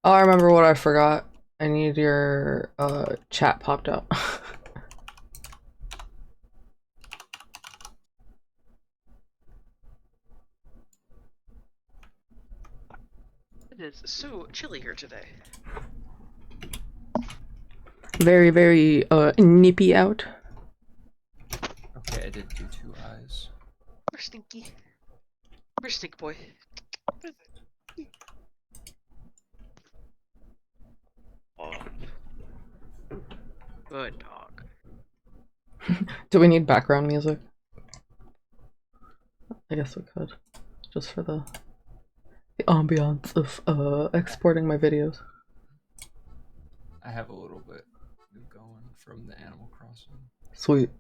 Oh, I remember what I forgot. I need your chat popped up. It is so chilly here today. Very, very nippy out. Okay, I did do 2 eyes. We're stinky. We're stink boy. Oh. Good dog. Do we need background music? I guess we could. Just for the ambiance of exporting my videos. I have a little bit going from the Animal Crossing. Sweet.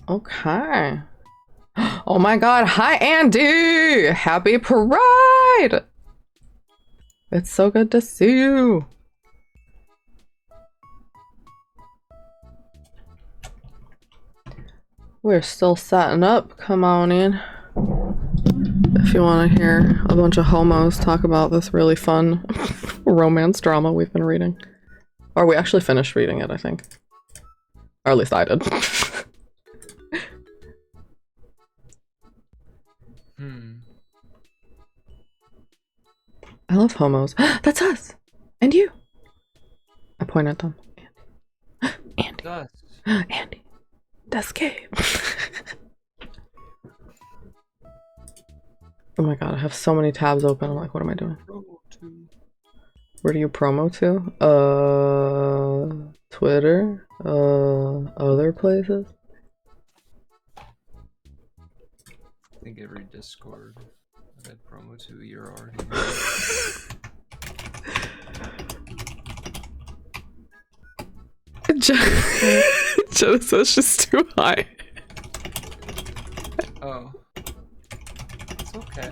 Okay. Oh my god, hi Andy! Happy Pride! It's so good to see you! We're still setting up, come on in. If you want to hear a bunch of homos talk about this really fun romance drama we've been reading. Or we actually finished reading it, I think. Or at least I did. I love homos. That's us! And you! I point at them. Andy. Andy. Andy. That's Gabe. Oh my god, I have so many tabs open. I'm like, what am I doing? Where do you promo to? Twitter? Other places? I think every Discord that I promo to, you're already Jenna says she's too high. Oh. It's okay.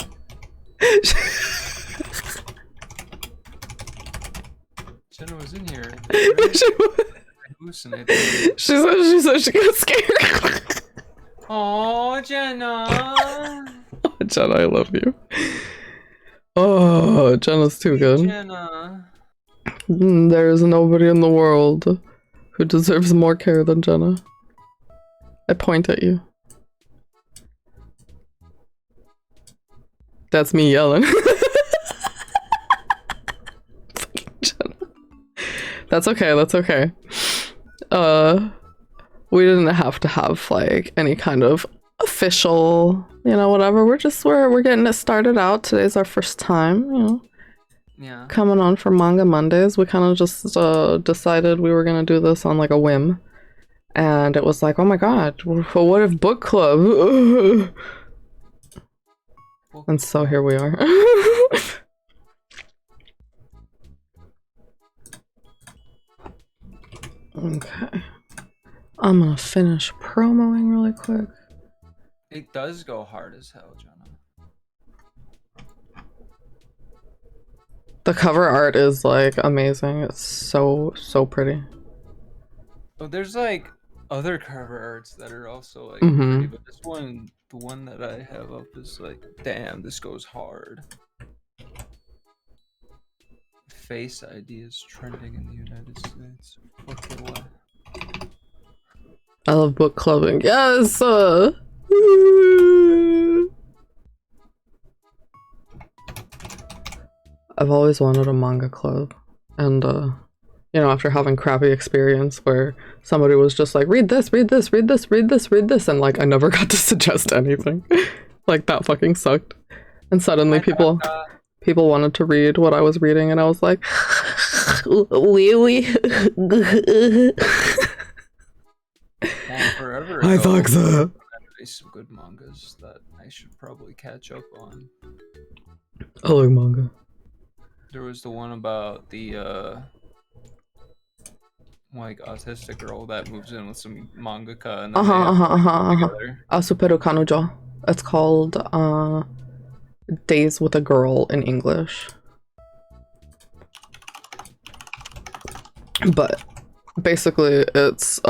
Jenna was in here. Hallucinated. She said she got scared. Oh, Jenna. Oh, Jenna, I love you. Oh, Jenna's too good. Jenna. There is nobody in the world who deserves more care than Jenna. I point at you. That's me yelling. Jenna. That's okay, that's okay. We didn't have to have like any kind of official, you know, whatever. We're getting it started out. Today's our first time, you know. Yeah. Coming on for Manga Mondays. We kind of just decided we were gonna do this on like a whim. And it was like, oh my god, well, what if book club? And so here we are. Okay. I'm gonna finish promoing really quick. It does go hard as hell, Jenna. The cover art is like amazing. It's so pretty. Oh, there's like other cover arts that are also like Mm-hmm. pretty, but this one, the one that I have up is like, damn, this goes hard. Face ID is trending in the United States. Okay, what? I love book clubbing. Yes! I've always wanted a manga club. And, you know, after having crappy experience where somebody was just like, read this, read this, read this, read this, read this, and like, I never got to suggest anything. Like, that fucking sucked. And suddenly people wanted to read what I was reading, and I was like, really? Forever I ago, thought so. there's some good mangas that I should probably catch up on. I like manga. There was the one about the like autistic girl that moves in with some mangaka and then they have to together. Asuperu Kanujo. It's called Days with a Girl in English. But basically it's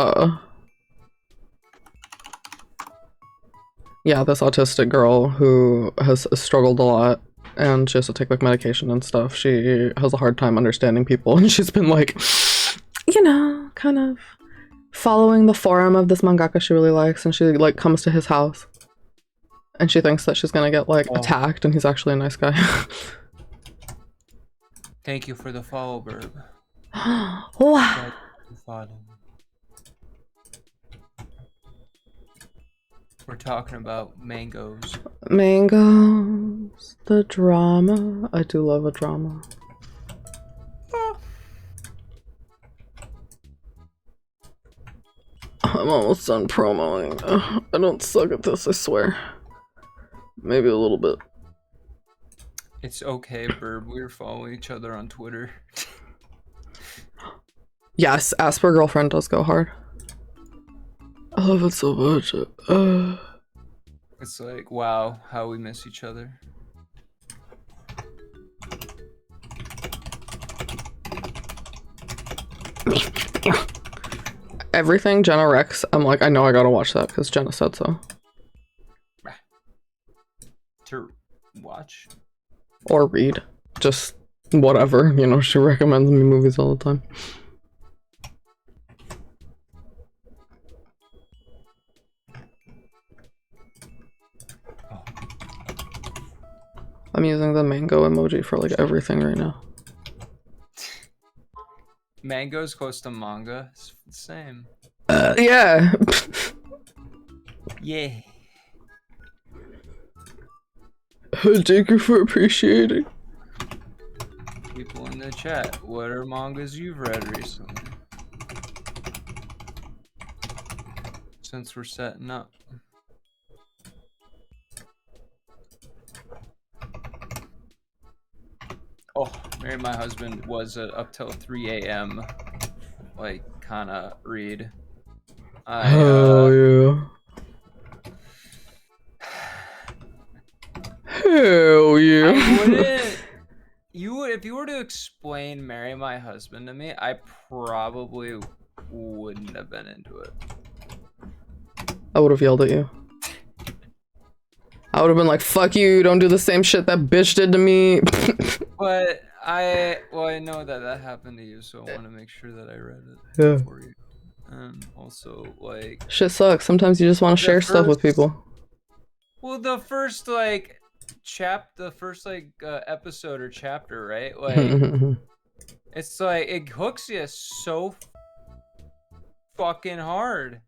yeah, this autistic girl who has struggled a lot and she has to take like medication and stuff. She has a hard time understanding people, and she's been like, you know, kind of following the forum of this mangaka she really likes, and she like comes to his house, and she thinks that she's gonna get like attacked, and he's actually a nice guy. Thank you for the follow, Burb. Wow. We're talking about mangoes. Mangoes, the drama. I do love a drama. I'm almost done promoing. I don't suck at this, I swear. Maybe a little bit. It's okay, Burb. We're following each other on Twitter. Yes, Asper Girlfriend does go hard. I love it so much. It's like, wow, how we miss each other. Everything Jenna Rex, I'm like, I know I gotta watch that because Jenna said so. To watch? Or read. Just whatever, you know, she recommends me movies all the time. I'm using the mango emoji for like everything right now. Mango's close to manga. It's the same. Yeah. Yeah. Thank you for appreciating. People in the chat, what are mangas you've read recently? Since we're setting up. Oh, Marry My Husband was up till 3 a.m. like kinda read. Oh yeah. Hell yeah. I wouldn't. You would, if you were to explain "Marry My Husband" to me, I probably wouldn't have been into it. I would have yelled at you. I would have been like, "Fuck you! Don't do the same shit that bitch did to me." But I know that happened to you, so I want to make sure that I read it for you. And also, like, shit sucks. Sometimes you just want to share stuff with people. Well, the first like episode or chapter, right? Like, it's like it hooks you so fucking hard.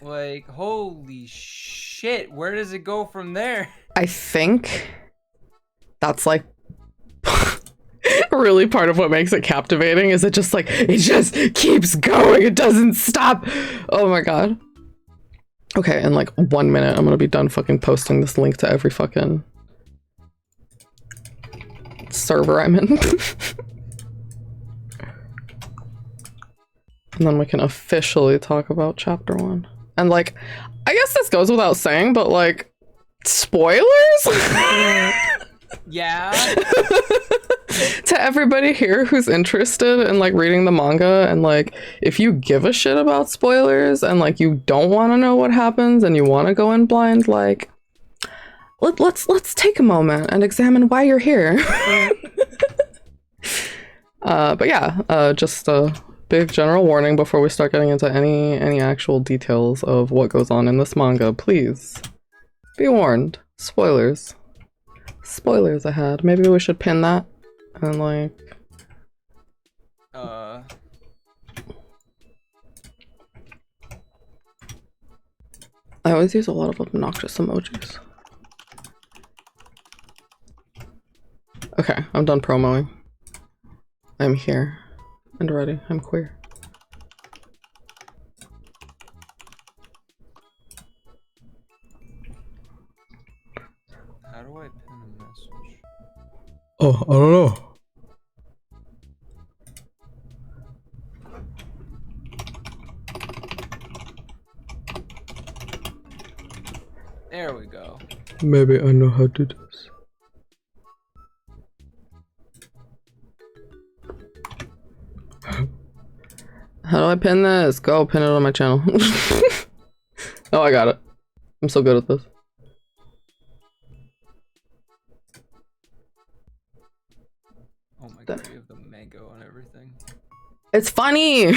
Like, holy shit, where does it go from there? I think that's like really part of what makes it captivating, is it just like, it just keeps going, it doesn't stop. Oh my god. Okay, in like 1 minute I'm gonna be done fucking posting this link to every fucking server I'm in. And then we can officially talk about chapter 1. And like, I guess this goes without saying, but like, spoilers? Yeah. To everybody here who's interested in like reading the manga, and like, if you give a shit about spoilers and like you don't want to know what happens and you want to go in blind, like, let's take a moment and examine why you're here. But yeah, just a big general warning before we start getting into any actual details of what goes on in this manga. Please be warned. Spoilers. Spoilers ahead. Maybe we should pin that and like I always use a lot of obnoxious emojis. Okay, I'm done promoing. I'm here and ready. I'm queer. How do I pin a message? Oh, I don't know. There we go. Maybe I know how to do this. How do I pin this? Go pin it on my channel. Oh, I got it. I'm so good at this. copy of the manga on everything. It's funny.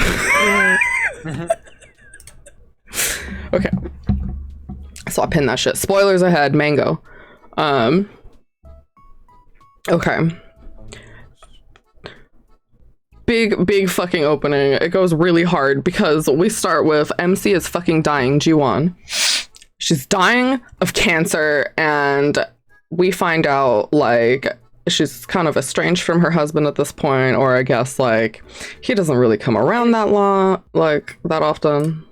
Okay. So I pinned that shit. Spoilers ahead, Mango. Okay. Big fucking opening. It goes really hard because we start with MC is fucking dying, Ji-won. She's dying of cancer, and we find out, like, she's kind of estranged from her husband at this point, or I guess, like, he doesn't really come around that long, like, that often.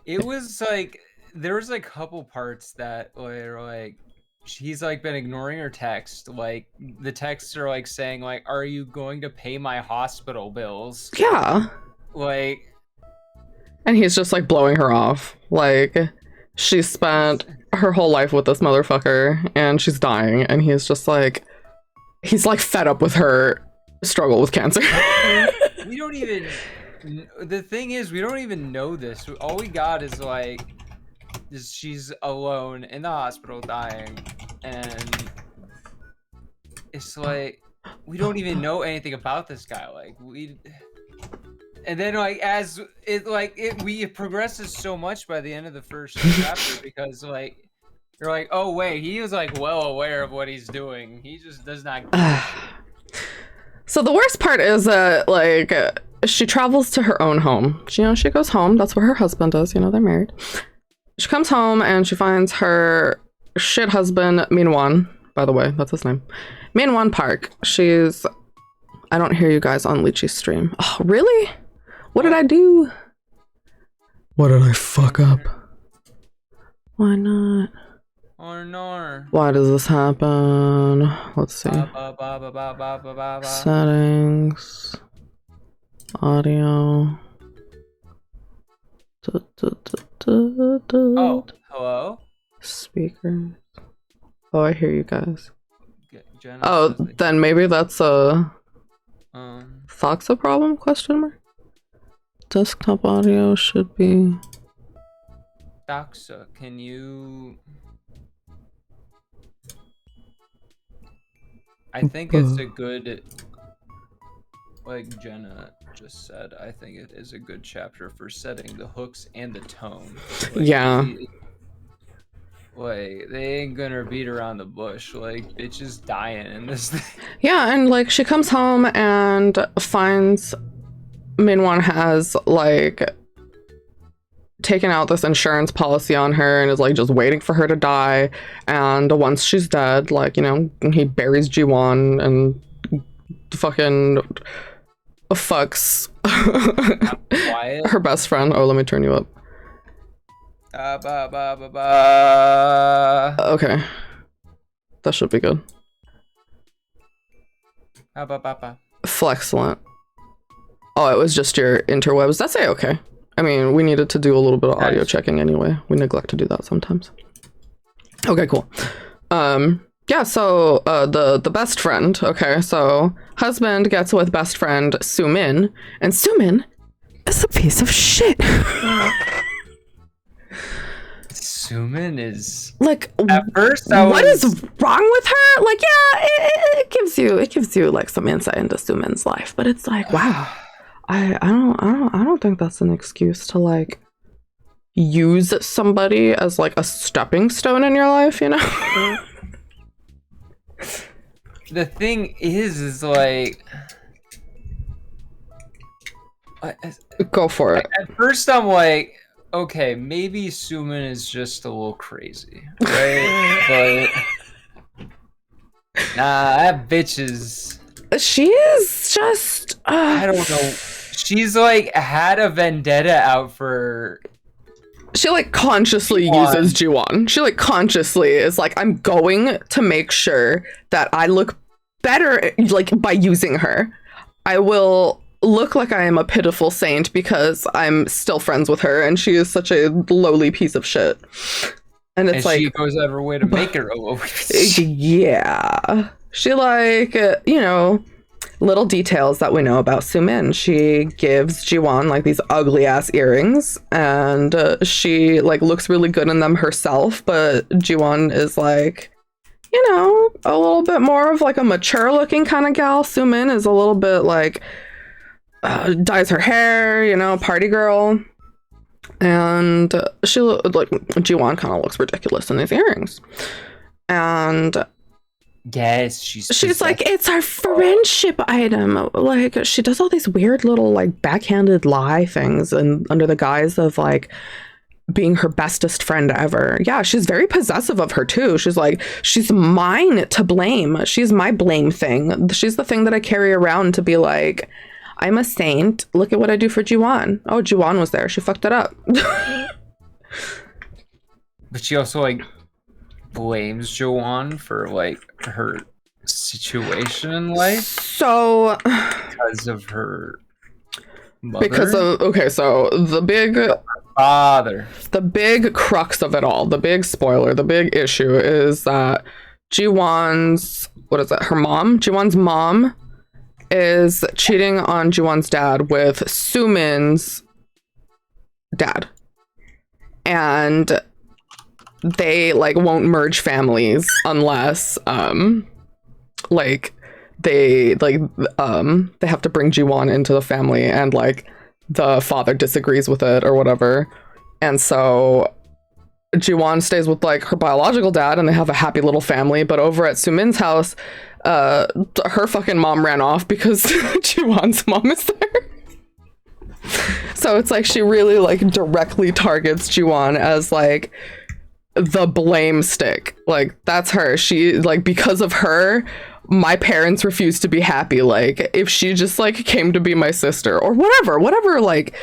It was, like, there was, like, a couple parts that were, like, she's, like, been ignoring her text. Like, the texts are, like, saying, like, are you going to pay my hospital bills? Yeah. Like... And he's just, like, blowing her off. Like, she spent her whole life with this motherfucker, and she's dying, and he's just, like... He's, like, fed up with her struggle with cancer. We don't even... The thing is, we don't even know this. All we got is, like... she's alone in the hospital dying, and it's like we don't even know anything about this guy. Like and then like as it progresses so much by the end of the first chapter because like you're like, oh wait, he was like well aware of what he's doing. He just does not give a shit. So the worst part is that like she travels to her own home. She goes home. That's where her husband is. They're married. She comes home and she finds her shit husband, Min-won. By the way, that's his name. Min-won Park. She's... I don't hear you guys on Lychee's stream. Oh, really? What did I do? What did I fuck up? Why not? Or no. Why does this happen? Let's see. Settings. Audio. Oh, hello? Speakers. Oh, I hear you guys. Jenna Oh, then maybe that's a Foxa problem? Question mark. Desktop audio should be. Doxa, can you? I think it's a good. Like Jenna just said, I think it is a good chapter for setting the hooks and the tone. Like, yeah. Like, they ain't gonna beat around the bush. Like, bitches dying in this thing. Yeah, and like she comes home and finds Min-won has like taken out this insurance policy on her and is like just waiting for her to die. And once she's dead, like, he buries Ji-won and fucking fucks her best friend. Oh, let me turn you up. Okay. That should be good. Flexcellent. Oh, it was just your interwebs. That's okay. I mean, we needed to do a little bit of audio checking anyway. We neglect to do that sometimes. Okay, cool. Yeah, so the best friend, okay, so husband gets with best friend Soo-min, and Soo-min is a piece of shit. Soo-min is like, at first what is wrong with her? Like, yeah, it gives you like some insight into Soo-min's life, but it's like, wow, I don't think that's an excuse to like use somebody as like a stepping stone in your life, The thing is like... Go for it. At first I'm like, okay, maybe Soo-min is just a little crazy, right? But... Nah, that bitch is... She is just... I don't know. She's like had a vendetta out for... She like consciously uses Ji-won. She like consciously is like, I'm going to make sure that I look better like by using her. I will look like I am a pitiful saint because I'm still friends with her and she is such a lowly piece of shit. And it's like, she goes out of her way to make her a lowly piece of shit. Yeah. She like, little details that we know about Soo-min. She gives Ji-won like these ugly ass earrings and she like looks really good in them herself, but Ji-won is like, you know, a little bit more of like a mature looking kind of gal. Sumin is a little bit like dyes her hair, you know, party girl. And she like Jiwon kind of looks ridiculous in these earrings. And Yes, she's like, it's our friendship item. Like, she does all these weird little like backhanded lie things and under the guise of like being her bestest friend ever. Yeah, she's very possessive of her too. She's like, she's mine to blame. She's my blame thing. She's the thing that I carry around to be like, I'm a saint. Look at what I do for Jiwon. Oh, Jiwon was there. She fucked it up. But she also like blames Joanne for like her situation in life. So because of her mother? Because of, okay, so the big father. The big crux of it all, the big spoiler, the big issue is that Jiwon's, what is it, her mom? Jiwon's mom is cheating on Jiwon's dad with Sumin's dad. And they like won't merge families unless like they have to bring Jiwon into the family and like the father disagrees with it or whatever. And so Jiwon stays with like her biological dad and they have a happy little family, but over at Sumin's house, her fucking mom ran off because Jiwon's mom is there. So it's like she really like directly targets Jiwon as like the blame stick. Like that's her. She like, because of her, my parents refuse to be happy. Like if she just like came to be my sister or whatever like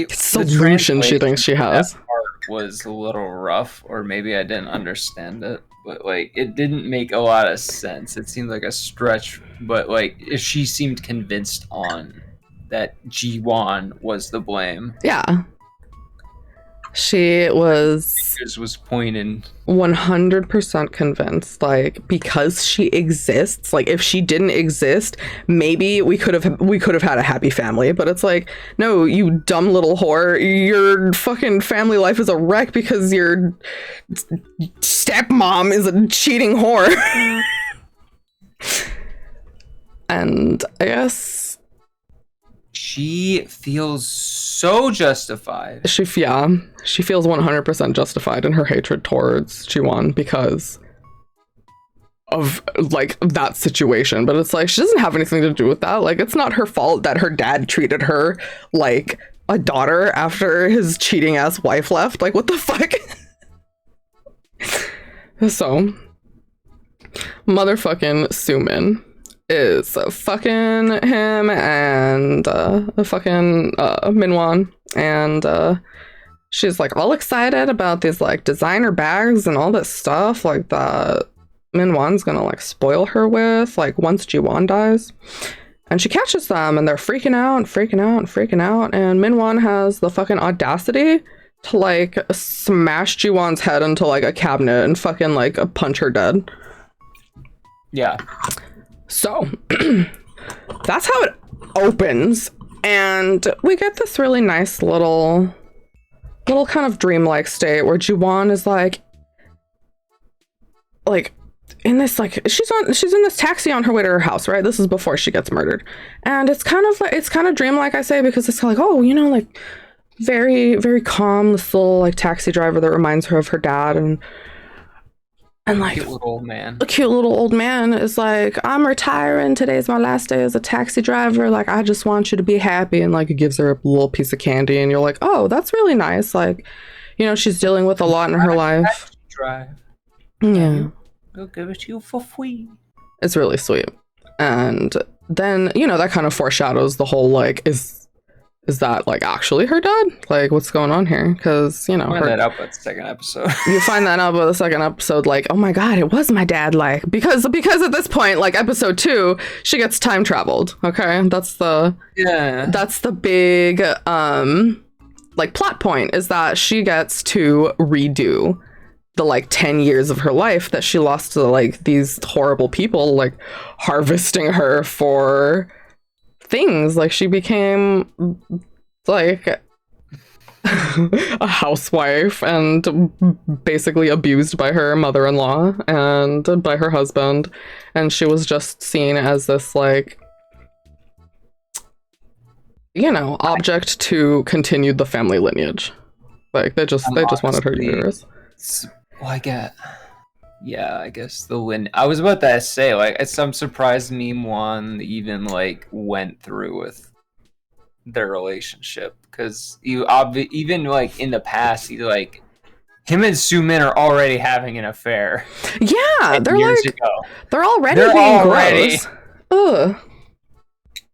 solution she thinks she has. That part was a little rough, or maybe I didn't understand it, but like it didn't make a lot of sense. It seemed like a stretch, but like if she seemed convinced on that Jiwon was the blame. Yeah. She was pointing 100% convinced, like, because she exists, like if she didn't exist, maybe we could have had a happy family. But it's like, no, you dumb little whore, your fucking family life is a wreck because your stepmom is a cheating whore. And I guess she feels so justified. She feels 100% justified in her hatred towards Jiwon because of like that situation. But it's like she doesn't have anything to do with that. Like it's not her fault that her dad treated her like a daughter after his cheating ass wife left. Like what the fuck? So motherfucking Sumin is fucking him and fucking Minwon, and she's like all excited about these like designer bags and all this stuff like that Minwon's gonna like spoil her with like once Jiwon dies. And she catches them and they're freaking out, and Minwon has the fucking audacity to like smash Jiwon's head into like a cabinet and fucking like punch her dead. Yeah. So that's how it opens, and we get this really nice little kind of dreamlike state where Jiwon is like in this like she's in this taxi on her way to her house, right? This is before she gets murdered, and it's kind of dreamlike, I say, because it's kind of like, oh, you know, like very very calm, this little like taxi driver that reminds her of her dad, and like cute little old man. A cute little old man is like, I'm retiring. Today's my last day as a taxi driver. Like, I just want you to be happy. And like, it gives her a little piece of candy. And you're like, oh, that's really nice. Like, you know, she's dealing with a lot in her life. Drive. Yeah. We'll give it to you for free. It's really sweet. And then, you know, that kind of foreshadows the whole like, is that like actually her dad? Like what's going on here? Because you know, find that out with the second episode. You find that out with the second episode, like, oh my god, it was my dad. Like because at this point, like episode 2, she gets time traveled. Okay, that's the big like plot point, is that she gets to redo the like 10 years of her life that she lost to like these horrible people like harvesting her for things. Like she became like a housewife and basically abused by her mother-in-law and by her husband, and she was just seen as this like, you know, object to continue the family lineage. Like they just wanted her uterus. Well, I guess I was about to say, like, I'm surprised Nîmes even like went through with their relationship, because even like in the past, like him and Sumin are already having an affair. Yeah, they're years like ago. they're already gross. Ugh.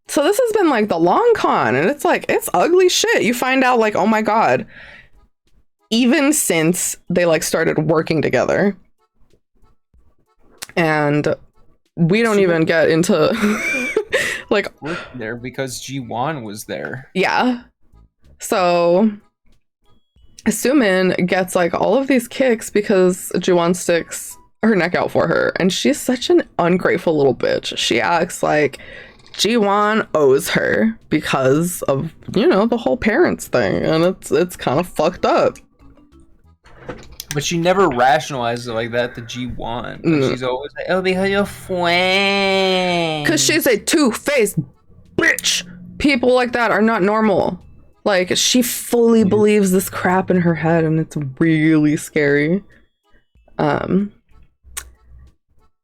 So this has been like the long con, and it's like it's ugly shit. You find out like, oh my god, even since they like started working together, and we don't even get into like there because Ji-won was there. Yeah. So Sumin gets like all of these kicks because Ji-won sticks her neck out for her, and she's such an ungrateful little bitch. She acts like Ji-won owes her because of, you know, the whole parents thing, and it's kind of fucked up. But she never rationalized it like that to Ji-won. She's always like, oh, because you're friends. Because she's a two-faced bitch. People like that are not normal. Like, she fully believes this crap in her head, and it's really scary.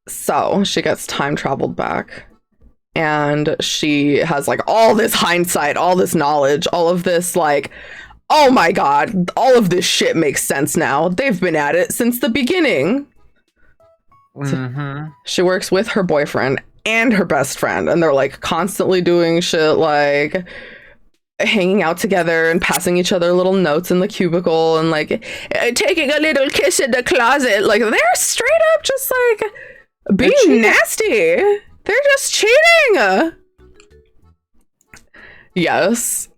So she gets time traveled back, and she has like all this hindsight, all this knowledge, all of this like, oh my god, all of this shit makes sense now. They've been at it since the beginning. Mm-hmm. She works with her boyfriend and her best friend, and they're like constantly doing shit like hanging out together and passing each other little notes in the cubicle and like taking a little kiss in the closet. Like they're straight up just like being nasty. They're just cheating. Yes.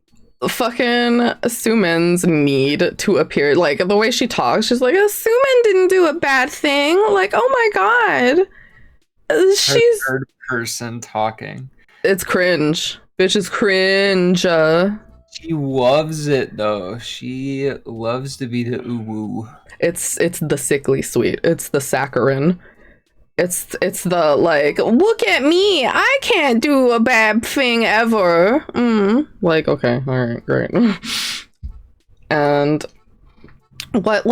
Fucking Sumin's need to appear, like the way she talks, she's like, Sumin didn't do a bad thing. Like, oh my god. She's third person talking. It's cringe. Bitch is cringe. She loves it though. She loves to be the uwu. It's the sickly sweet. It's the saccharin. It's the like, look at me, I can't do a bad thing ever. Like, okay, all right, great. And what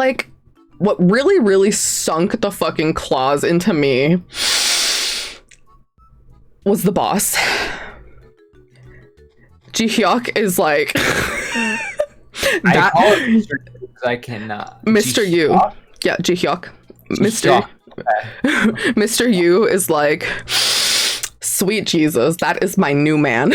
really sunk the fucking claws into me was the boss. Ji-hyuk is like I call it Mr. Yu because I cannot. Mr. Yu. Yeah, Ji-hyuk. Mr. Yu is like, sweet Jesus, that is my new man.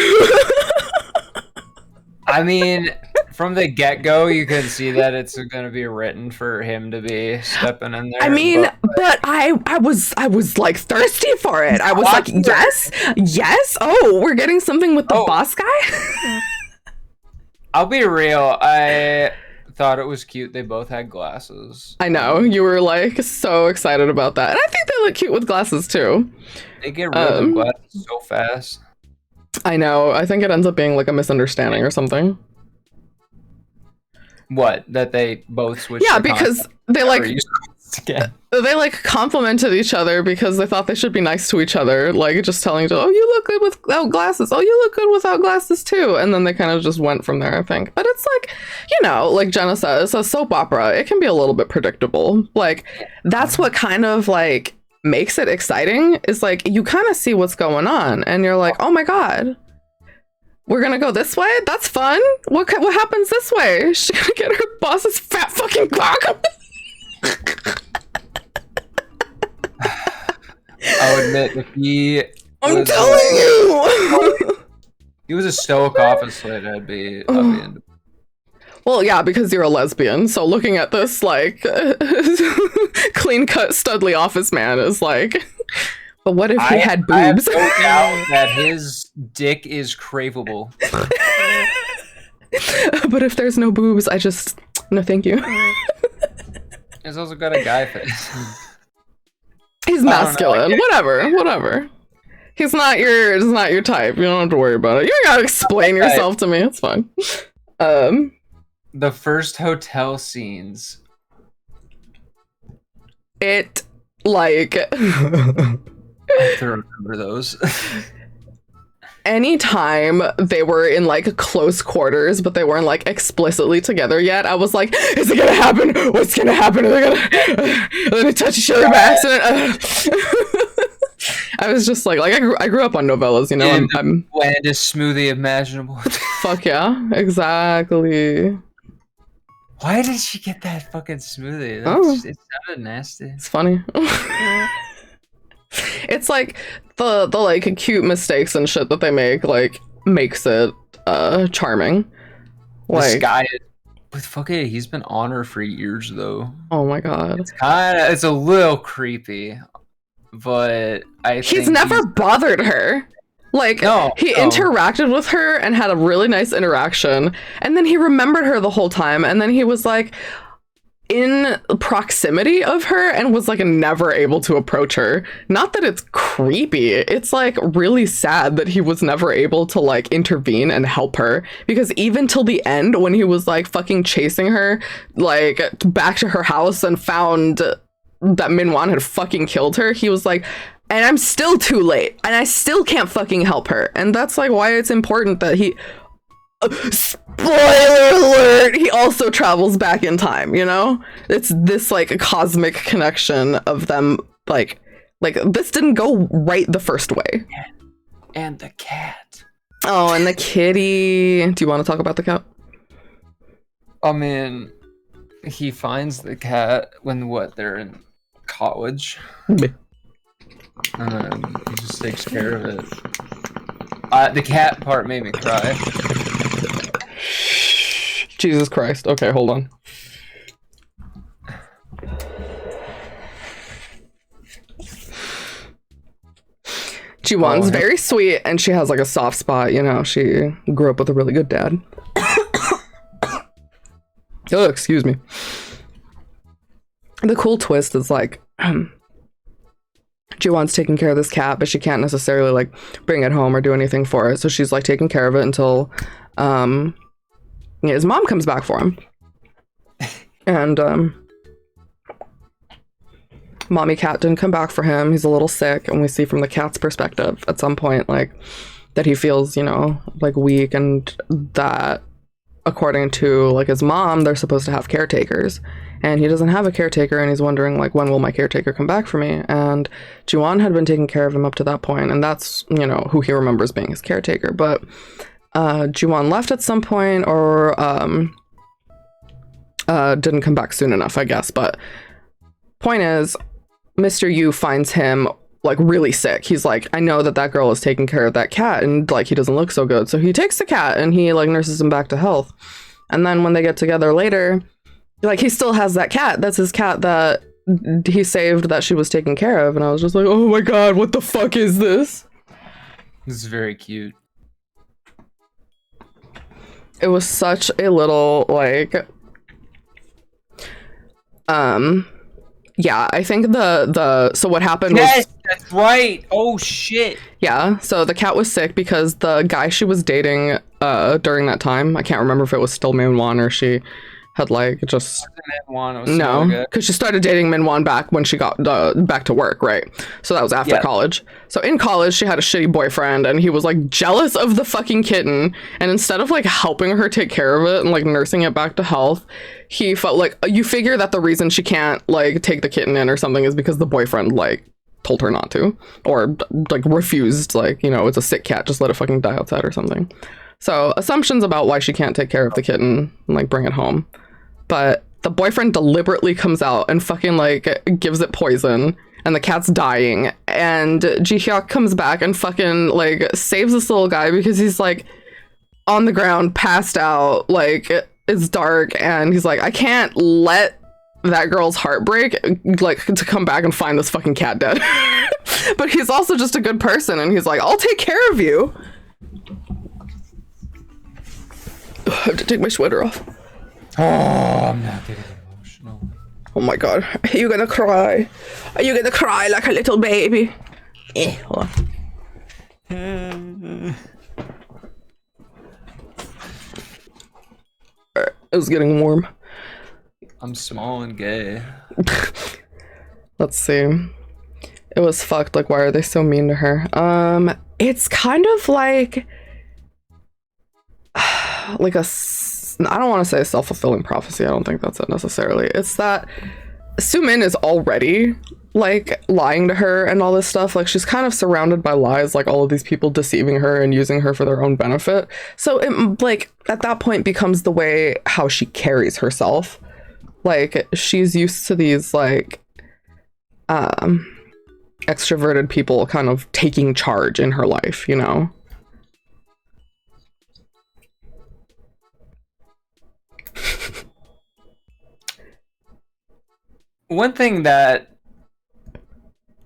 I mean, from the get-go, you can see that it's going to be written for him to be stepping in there. I mean, but I was like thirsty for it. I was like, yes. Oh, we're getting something with the boss guy. I'll be real. I thought it was cute. They both had glasses. I know, you were like so excited about that, and I think they look cute with glasses too. They get rid of glasses so fast. I know. I think it ends up being like a misunderstanding or something. What? That they both switched? Yeah, because they like complimented each other because they thought they should be nice to each other, like just telling each other, oh, you look good without glasses, oh, you look good without glasses too, and then they kind of just went from there, I think. But it's like, you know, like Jenna says, a soap opera, it can be a little bit predictable. Like, that's what kind of like makes it exciting, is like you kind of see what's going on and you're like, oh my god, we're gonna go this way? That's fun. What happens this way? She's gonna get her boss's fat fucking cock. I'll admit, if he I'm telling you, he was a stoic office lady, I'd be into. Well, yeah, because you're a lesbian, so looking at this like clean-cut studly office man is like, but what if he had boobs? I have no doubt that his dick is craveable. But if there's no boobs, no thank you. He's also got a guy face. He's masculine. Whatever. He's not your type. You don't have to worry about it. You don't gotta explain yourself to me. It's fine. The first hotel scenes. It, like... I have to remember those. Anytime they were in like close quarters, but they weren't like explicitly together yet, I was like, is it gonna happen? What's gonna happen? Are they gonna touch each other by accident? I was just like I grew up on novellas, you know. I'm blandest smoothie imaginable. fuck yeah, exactly. Why did she get that fucking smoothie? It sounded nasty. It's funny. It's like the like cute mistakes and shit that they make like makes it charming. This guy with fucking he's been on her for years though. Oh my god. It's a little creepy, but he's never bothered her. Like, no, he interacted with her and had a really nice interaction, and then he remembered her the whole time, and then he was like in proximity of her and was like never able to approach her. Not that it's creepy, it's like really sad that he was never able to like intervene and help her, because even till the end when he was like fucking chasing her like back to her house and found that Minwan had fucking killed her, he was like, and I'm still too late and I still can't fucking help her. And that's like why it's important that he spoiler alert, he also travels back in time, you know? It's this like cosmic connection of them, like this didn't go right the first way. And the cat. Oh, and the kitty. Do you want to talk about the cat? I mean, he finds the cat when they're in college. And he just takes care of it. The cat part made me cry. Jesus Christ. Okay, hold on. Jiwon's very sweet, and she has like a soft spot, you know. She grew up with a really good dad. Oh, excuse me. The cool twist is like Jiwon's taking care of this cat, but she can't necessarily like bring it home or do anything for it. So she's like taking care of it until his mom comes back for him. And mommy cat didn't come back for him. He's a little sick, and we see from the cat's perspective at some point like that he feels, you know, like weak, and that according to like his mom, they're supposed to have caretakers, and he doesn't have a caretaker, and he's wondering like, when will my caretaker come back for me? And Jiwon had been taking care of him up to that point, and that's, you know, who he remembers being his caretaker. But Jiwon left at some point, or didn't come back soon enough, I guess. But point is, Mr. Yu finds him like really sick. He's like, I know that girl is taking care of that cat, and like he doesn't look so good. So he takes the cat and he like nurses him back to health. And then when they get together later, like he still has that cat. That's his cat that he saved, that she was taking care of. And I was just like, oh my god, what the fuck is this? This is very cute. It was such a little like yeah, I think so what happened was... Yes, that's right. Oh shit. Yeah, so the cat was sick because the guy she was dating during that time, I can't remember if it was still Minwan or she had like just... No, because she started dating Minwan back when she got back to work, right? So that was after college. So in college, she had a shitty boyfriend, and he was like jealous of the fucking kitten, and instead of like helping her take care of it and like nursing it back to health, he felt like, you figure that the reason she can't like take the kitten in or something is because the boyfriend like told her not to, or like refused, like, you know, it's a sick cat, just let it fucking die outside or something. So assumptions about why she can't take care of the kitten and like bring it home. But the boyfriend deliberately comes out and fucking like gives it poison, and the cat's dying, and Ji-hyuk comes back and fucking like saves this little guy because he's like on the ground passed out, like it's dark, and he's like, I can't let that girl's heart break like to come back and find this fucking cat dead. But he's also just a good person, and he's like, I'll take care of you. I have to take my sweater off. Oh, I'm not getting emotional. Oh my god. Are you gonna cry? Are you gonna cry like a little baby? Hold on. It was getting warm. I'm small and gay. Let's see. It was fucked. Like, why are they so mean to her? It's kind of like I don't want to say a self-fulfilling prophecy. I don't think that's it necessarily. It's that Sumin is already like lying to her and all this stuff. Like, she's kind of surrounded by lies, like all of these people deceiving her and using her for their own benefit. So it, like, at that point becomes the way how she carries herself. Like, she's used to these like extroverted people kind of taking charge in her life, you know? One thing that,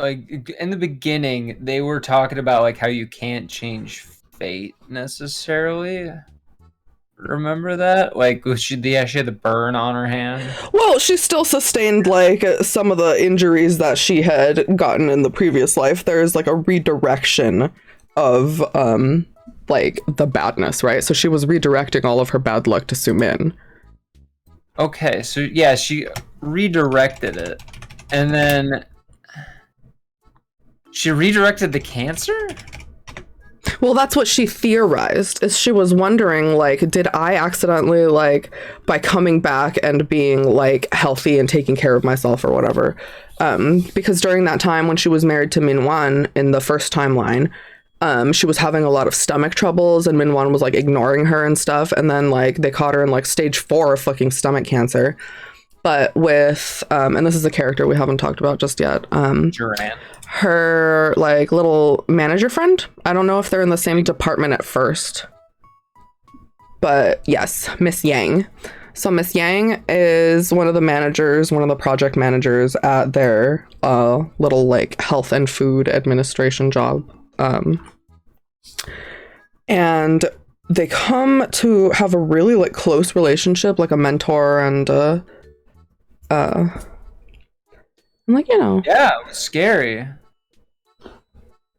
like, in the beginning, they were talking about, like, how you can't change fate necessarily. Remember that? Like, she had the burn on her hand. Well, she still sustained like some of the injuries that she had gotten in the previous life. There's like a redirection of like the badness, right? So she was redirecting all of her bad luck to Sumin. Okay, so yeah, she redirected it. And then she redirected the cancer? Well, that's what she theorized, is she was wondering, like, did I accidentally, like, by coming back and being, like, healthy and taking care of myself or whatever, because during that time when she was married to Minwan in the first timeline, she was having a lot of stomach troubles and Minwan was, like, ignoring her and stuff, and then, like, they caught her in, like, stage 4 of fucking stomach cancer. But with, and this is a character we haven't talked about just yet, Duran. her like little manager friend. I don't know if they're in the same department at first, but yes, Miss Yang. So Miss Yang is one of the managers, one of the project managers at their little like health and food administration job. And they come to have a really like close relationship, like a mentor and like, you know. Yeah, it was scary.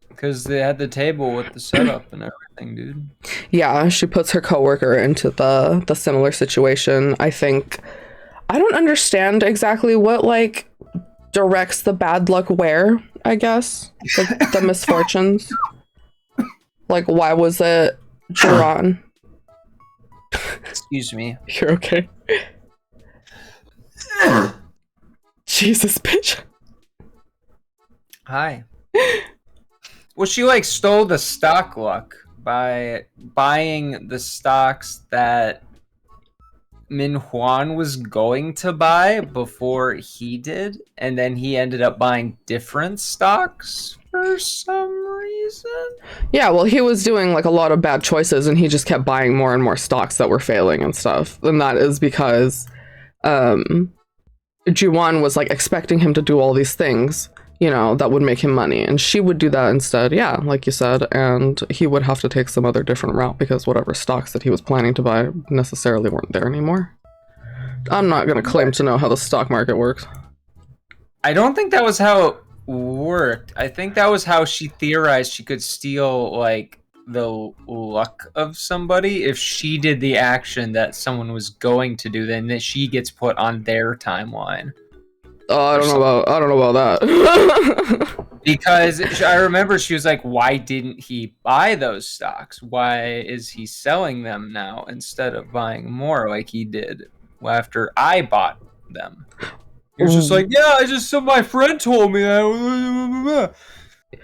Because they had the table with the setup and everything, dude. Yeah, she puts her coworker into the similar situation. I think I don't understand exactly what like directs the bad luck where, I guess. The misfortunes. Like, why was it Duran? Excuse me. You're okay. Jesus, bitch. Hi. Well, she like stole the stock luck by buying the stocks that Min Huan was going to buy before he did, and then he ended up buying different stocks for some reason. Yeah, well, he was doing like a lot of bad choices and he just kept buying more and more stocks that were failing and stuff. And that is because Juwan was like expecting him to do all these things, you know, that would make him money, and she would do that instead, yeah, like you said, and he would have to take some other different route because whatever stocks that he was planning to buy necessarily weren't there anymore. I'm not gonna claim to know how the stock market works. I don't think that was how it worked. I think that was how she theorized she could steal like the luck of somebody if she did the action that someone was going to do, then that she gets put on their timeline. I don't know about that. Because I remember she was like, why didn't he buy those stocks? Why is he selling them now instead of buying more like he did after I bought them? He was just like, yeah, my friend told me that.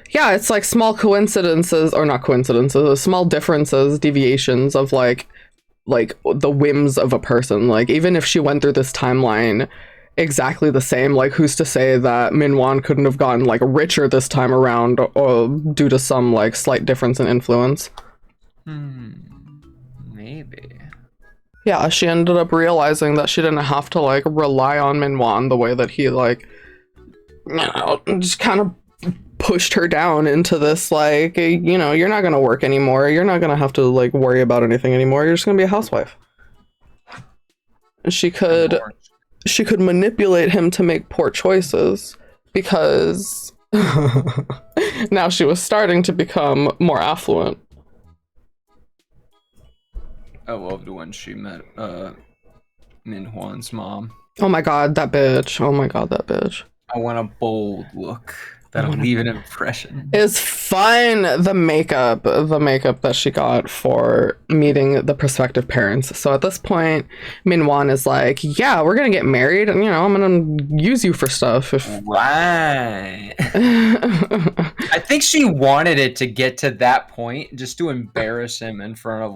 Yeah, it's like small coincidences, or not coincidences, small differences, deviations of like the whims of a person. Like, even if she went through this timeline exactly the same, like, who's to say that Minwan couldn't have gotten like richer this time around, or due to some like slight difference in influence? Maybe. Yeah, she ended up realizing that she didn't have to like rely on Minwan the way that he like, you know, just kind of pushed her down into this like, you know, you're not gonna work anymore, you're not gonna have to like worry about anything anymore, you're just gonna be a housewife. And she could manipulate him to make poor choices because now she was starting to become more affluent. I loved when she met Minhwan's mom. Oh my god, that bitch. Oh my god, that bitch. I want a bold look that'll leave an impression. It's fine. The makeup that she got for meeting the prospective parents. So at this point, Minhwan is like, yeah, we're gonna get married, and I'm gonna use you for stuff. Right. I think she wanted it to get to that point just to embarrass him in front of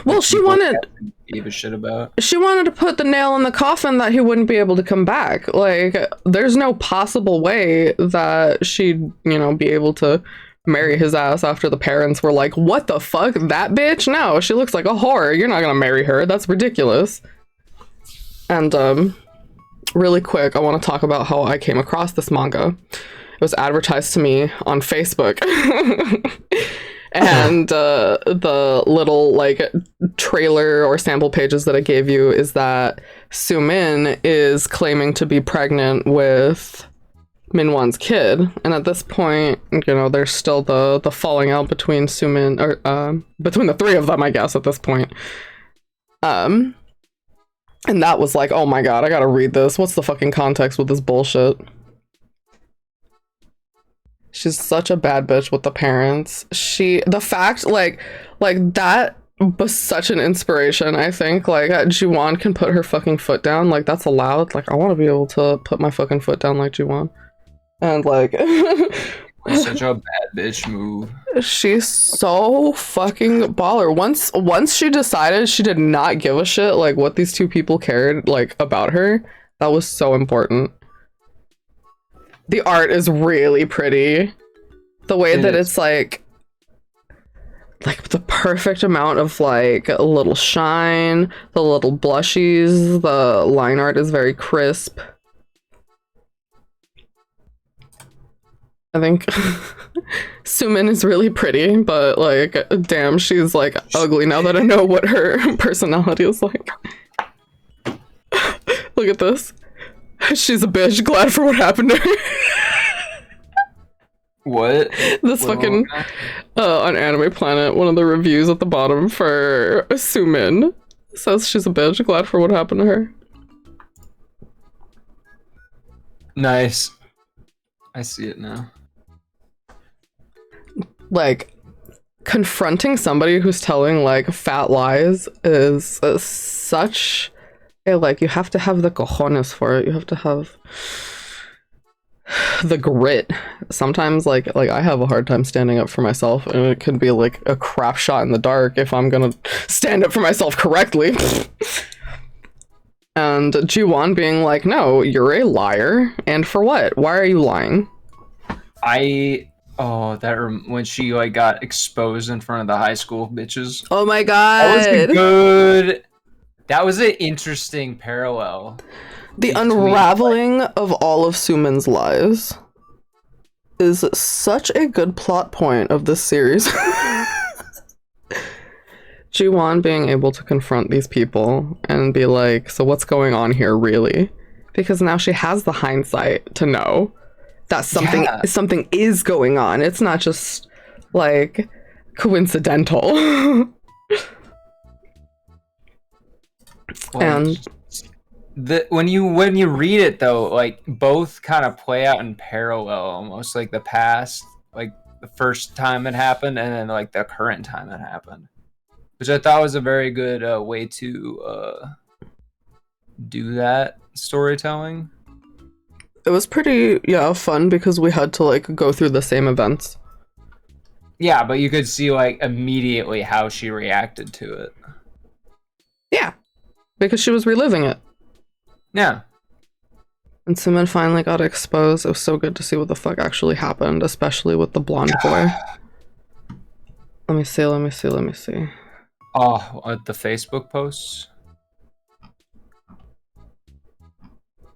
Well, she wanted gave a shit about. She wanted to put the nail in the coffin that he wouldn't be able to come back. There's no possible way that she'd, be able to marry his ass after the parents were like, what the fuck? That bitch? No, she looks like a whore. You're not gonna marry her. That's ridiculous. And, really quick, I want to talk about how I came across this manga. It was advertised to me on Facebook. And the little trailer or sample pages that I gave you is that Sumin is claiming to be pregnant with Minhwan's kid, and at this point, there's still the falling out between Sumin or between the three of them, I guess, at this point. And that was like, oh my god, I gotta read this. What's the fucking context with this bullshit? She's such a bad bitch with the parents. The fact, that was such an inspiration, I think. Jiwon can put her fucking foot down. That's allowed. I want to be able to put my fucking foot down like Jiwon. And, Such a bad bitch move. She's so fucking baller. Once she decided she did not give a shit, what these two people cared, about her, that was so important. The art is really pretty. The way that it's the perfect amount of a little shine, the little blushies, the line art is very crisp. I think Sumin is really pretty, but damn, she's ugly now that I know what her personality is like. Look at this. She's a bitch. Glad for what happened to her. What? This fucking on Anime Planet, one of the reviews at the bottom for Sumin says she's a bitch. Glad for what happened to her. Nice. I see it now. Confronting somebody who's telling fat lies is such a you have to have the cojones for it. You have to have the grit. Sometimes I have a hard time standing up for myself, and it could be a crap shot in the dark if I'm gonna stand up for myself correctly. And Jiwon being no, you're a liar, and for what? Why are you lying? When she got exposed in front of the high school bitches. Oh my god, that was an interesting parallel. The unraveling of all of Sumin's lies is such a good plot point of this series. Jiwon being able to confront these people and be so what's going on here, really? Because now she has the hindsight to know that something is going on. It's not just coincidental. And when you read it though, both kind of play out in parallel, almost the past, the first time it happened, and then the current time it happened, which I thought was a very good way to do that storytelling. It was pretty fun because we had to go through the same events. Yeah, but you could see immediately how she reacted to it. Yeah, because she was reliving it. Yeah. And Sumin finally got exposed. It was so good to see what the fuck actually happened, especially with the blonde boy. Let me see. Oh, the Facebook posts?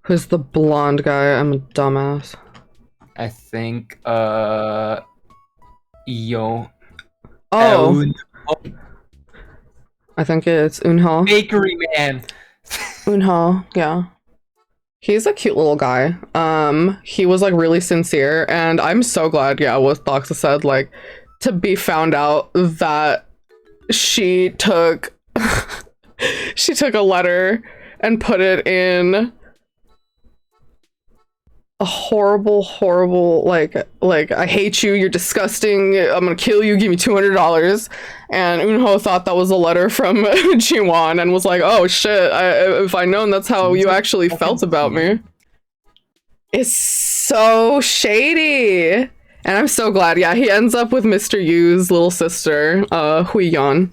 Who's the blonde guy? I'm a dumbass. I think, I think it's Eunho. Bakery Man. Eunho, yeah. He's a cute little guy. He was really sincere, and I'm so glad, what Doxa said, to be found out that she took a letter and put it in a horrible, like, I hate you, you're disgusting, I'm gonna kill you, give me $200. And Eunho thought that was a letter from Jiwon and was like, oh shit, if I'd known that's how you actually felt about me. It's so shady. And I'm so glad, yeah, he ends up with Mr. Yu's little sister, Huiyeon.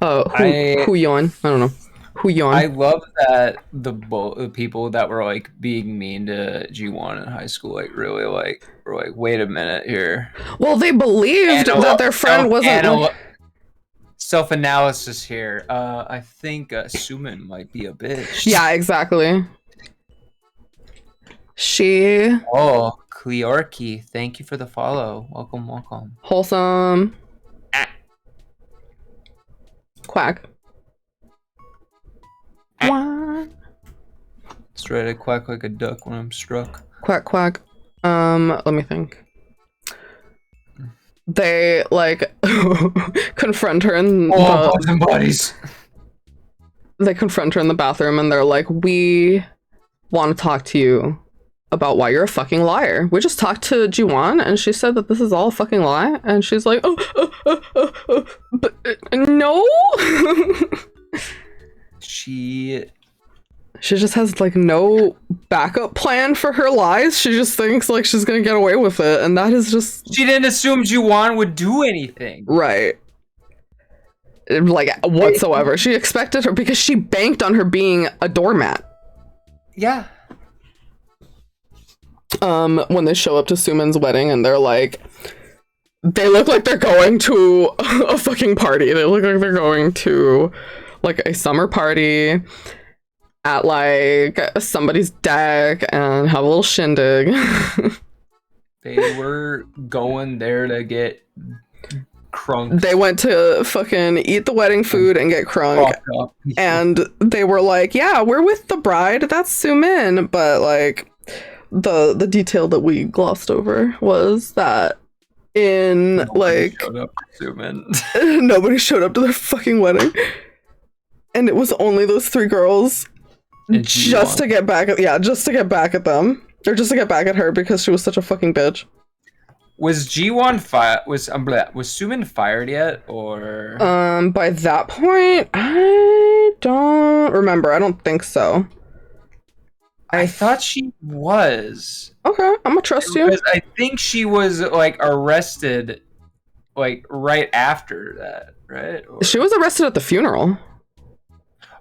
Huiyeon, I don't know. Huiyeon. I love that the people that were like being mean to G1 in high school, like really like were like, wait a minute here. Well, they believed that their friend wasn't. Self-analysis here. I think Sumin might be a bitch. Yeah, exactly. She. Oh, Cleorky, thank you for the follow. Welcome, welcome. Wholesome. Quack. Straight I quack like a duck when I'm struck. Quack quack. Let me think. They like confront her in the bodies. They confront her in the bathroom and they're like, we want to talk to you about why you're a fucking liar. We just talked to Jiwon and she said that this is all a fucking lie, and she's like, but no. She just has like no backup plan for her lies. She just thinks like she's gonna get away with it, and that is just... She didn't assume Jiwon would do anything. Right. Like, whatsoever. She expected her because she banked on her being a doormat. Yeah. When they show up to Sumin's wedding and they're like... They look like they're going to a fucking party. They look like they're going to like a summer party at like somebody's deck and have a little shindig. They were going there to get crunk. They went to fucking eat the wedding food and get crunk. And they were like, yeah, we're with the bride. That's Sumin. But like the detail that we glossed over was that nobody showed up to their fucking wedding. And it was only those three girls just to get back at them. Or just to get back at her because she was such a fucking bitch. Was G1 fired? Was Sumin fired yet, or? By that point, I don't remember. I don't think so. I thought she was. Okay, I'm gonna trust you. Because I think she was like arrested, like right after that, right? Or... She was arrested at the funeral.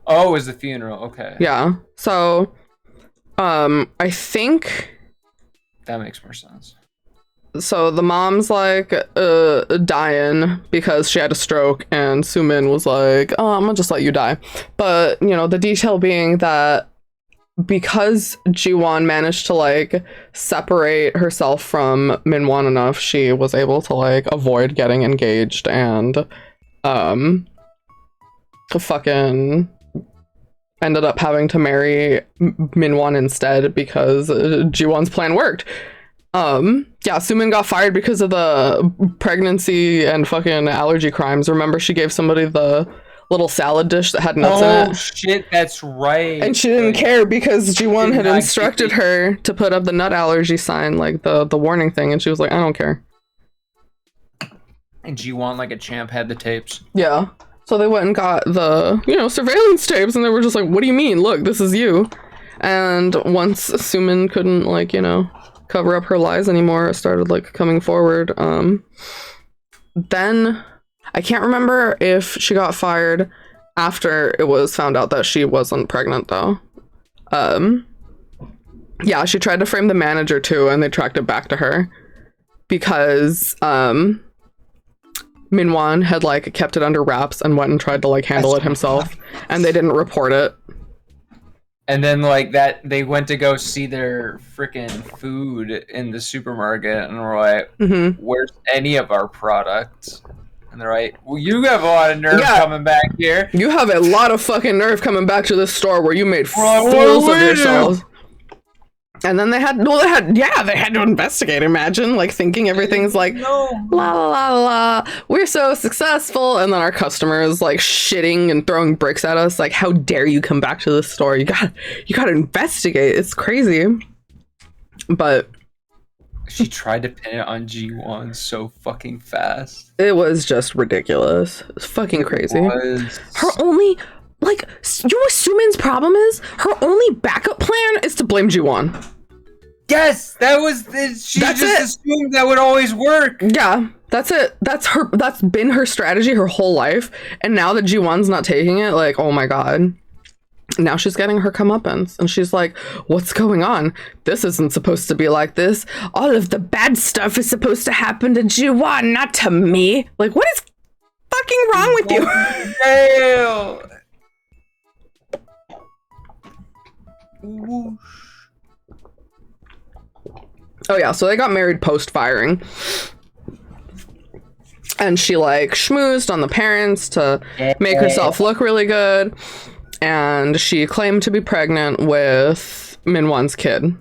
Oh, it was the funeral. Okay. Yeah. So, I think that makes more sense. So the mom's like dying because she had a stroke, and Sumin was like, "Oh, I'm gonna just let you die." But you know, the detail being that because Jiwon managed to like separate herself from Minwon enough, she was able to like avoid getting engaged and fucking ended up having to marry Minwon instead because Jiwon's plan worked. Yeah, Sumin got fired because of the pregnancy and fucking allergy crimes. Remember, she gave somebody the little salad dish that had nuts in it? Oh shit, that's right. And she didn't care because Jiwon had instructed her to put up the nut allergy sign, like the warning thing, and she was like, I don't care. And Jiwon, like a champ, had the tapes. Yeah. So they went and got the, surveillance tapes, and they were just like, what do you mean? Look, this is you. And once Sumin couldn't, like, cover up her lies anymore, it started, like, coming forward. Then, I can't remember if she got fired after it was found out that she wasn't pregnant, though. Yeah, she tried to frame the manager, too, and they tracked it back to her. Because, Minwon had like kept it under wraps and went and tried to like handle it himself, and they didn't report it. And then like that, they went to go see their freaking food in the supermarket, and were like, "Where's any of our products?" And they're like, "Well, you have a lot of nerve coming back here. You have a lot of fucking nerve coming back to this store where you made fools of yourselves." And then they had to investigate. Imagine like thinking everything's like No. la la la la, we're so successful, and then our customer is like shitting and throwing bricks at us. Like, how dare you come back to this store? You gotta investigate. It's crazy. But She tried to pin it on G1 so fucking fast. it was just ridiculous. It's fucking crazy. Was... Her only, like, you know what Sumin's problem is? Her only backup plan is to blame Ji-won. Yes, that was. She That's just assumed that would always work. Yeah, that's it. That's been her strategy her whole life. And now that Ji-won's not taking it, like, oh my god. Now she's getting her comeuppance, and she's like, what's going on? This isn't supposed to be like this. All of the bad stuff is supposed to happen to Ji-won, not to me. Like, what is fucking wrong with you? Damn. Whoosh. Oh yeah, so they got married post-firing. And she like schmoozed on the parents to make herself look really good. And she claimed to be pregnant with Min-won's kid.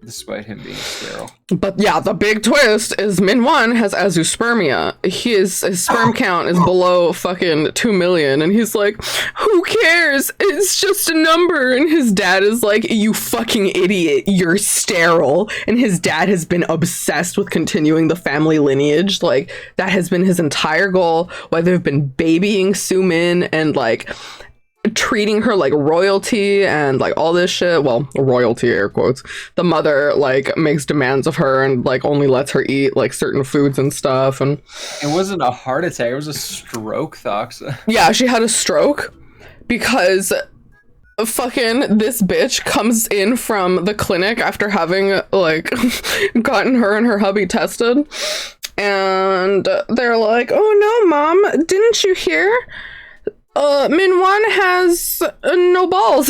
Despite him being sterile. But yeah, the big twist is Min-won has azoospermia. His sperm count is below fucking 2 million. And he's like, who cares? It's just a number. And his dad is like, you fucking idiot. You're sterile. And his dad has been obsessed with continuing the family lineage. Like, that has been his entire goal. Why they've been babying Soo-min and like treating her like royalty and like all this shit. Well, royalty air quotes. The mother like makes demands of her and like only lets her eat like certain foods and stuff. And it wasn't a heart attack, it was a stroke, Thoxa. Yeah, she had a stroke because fucking this bitch comes in from the clinic after having like gotten her and her hubby tested, and they're like, oh no mom, didn't you hear? Min-won has no balls.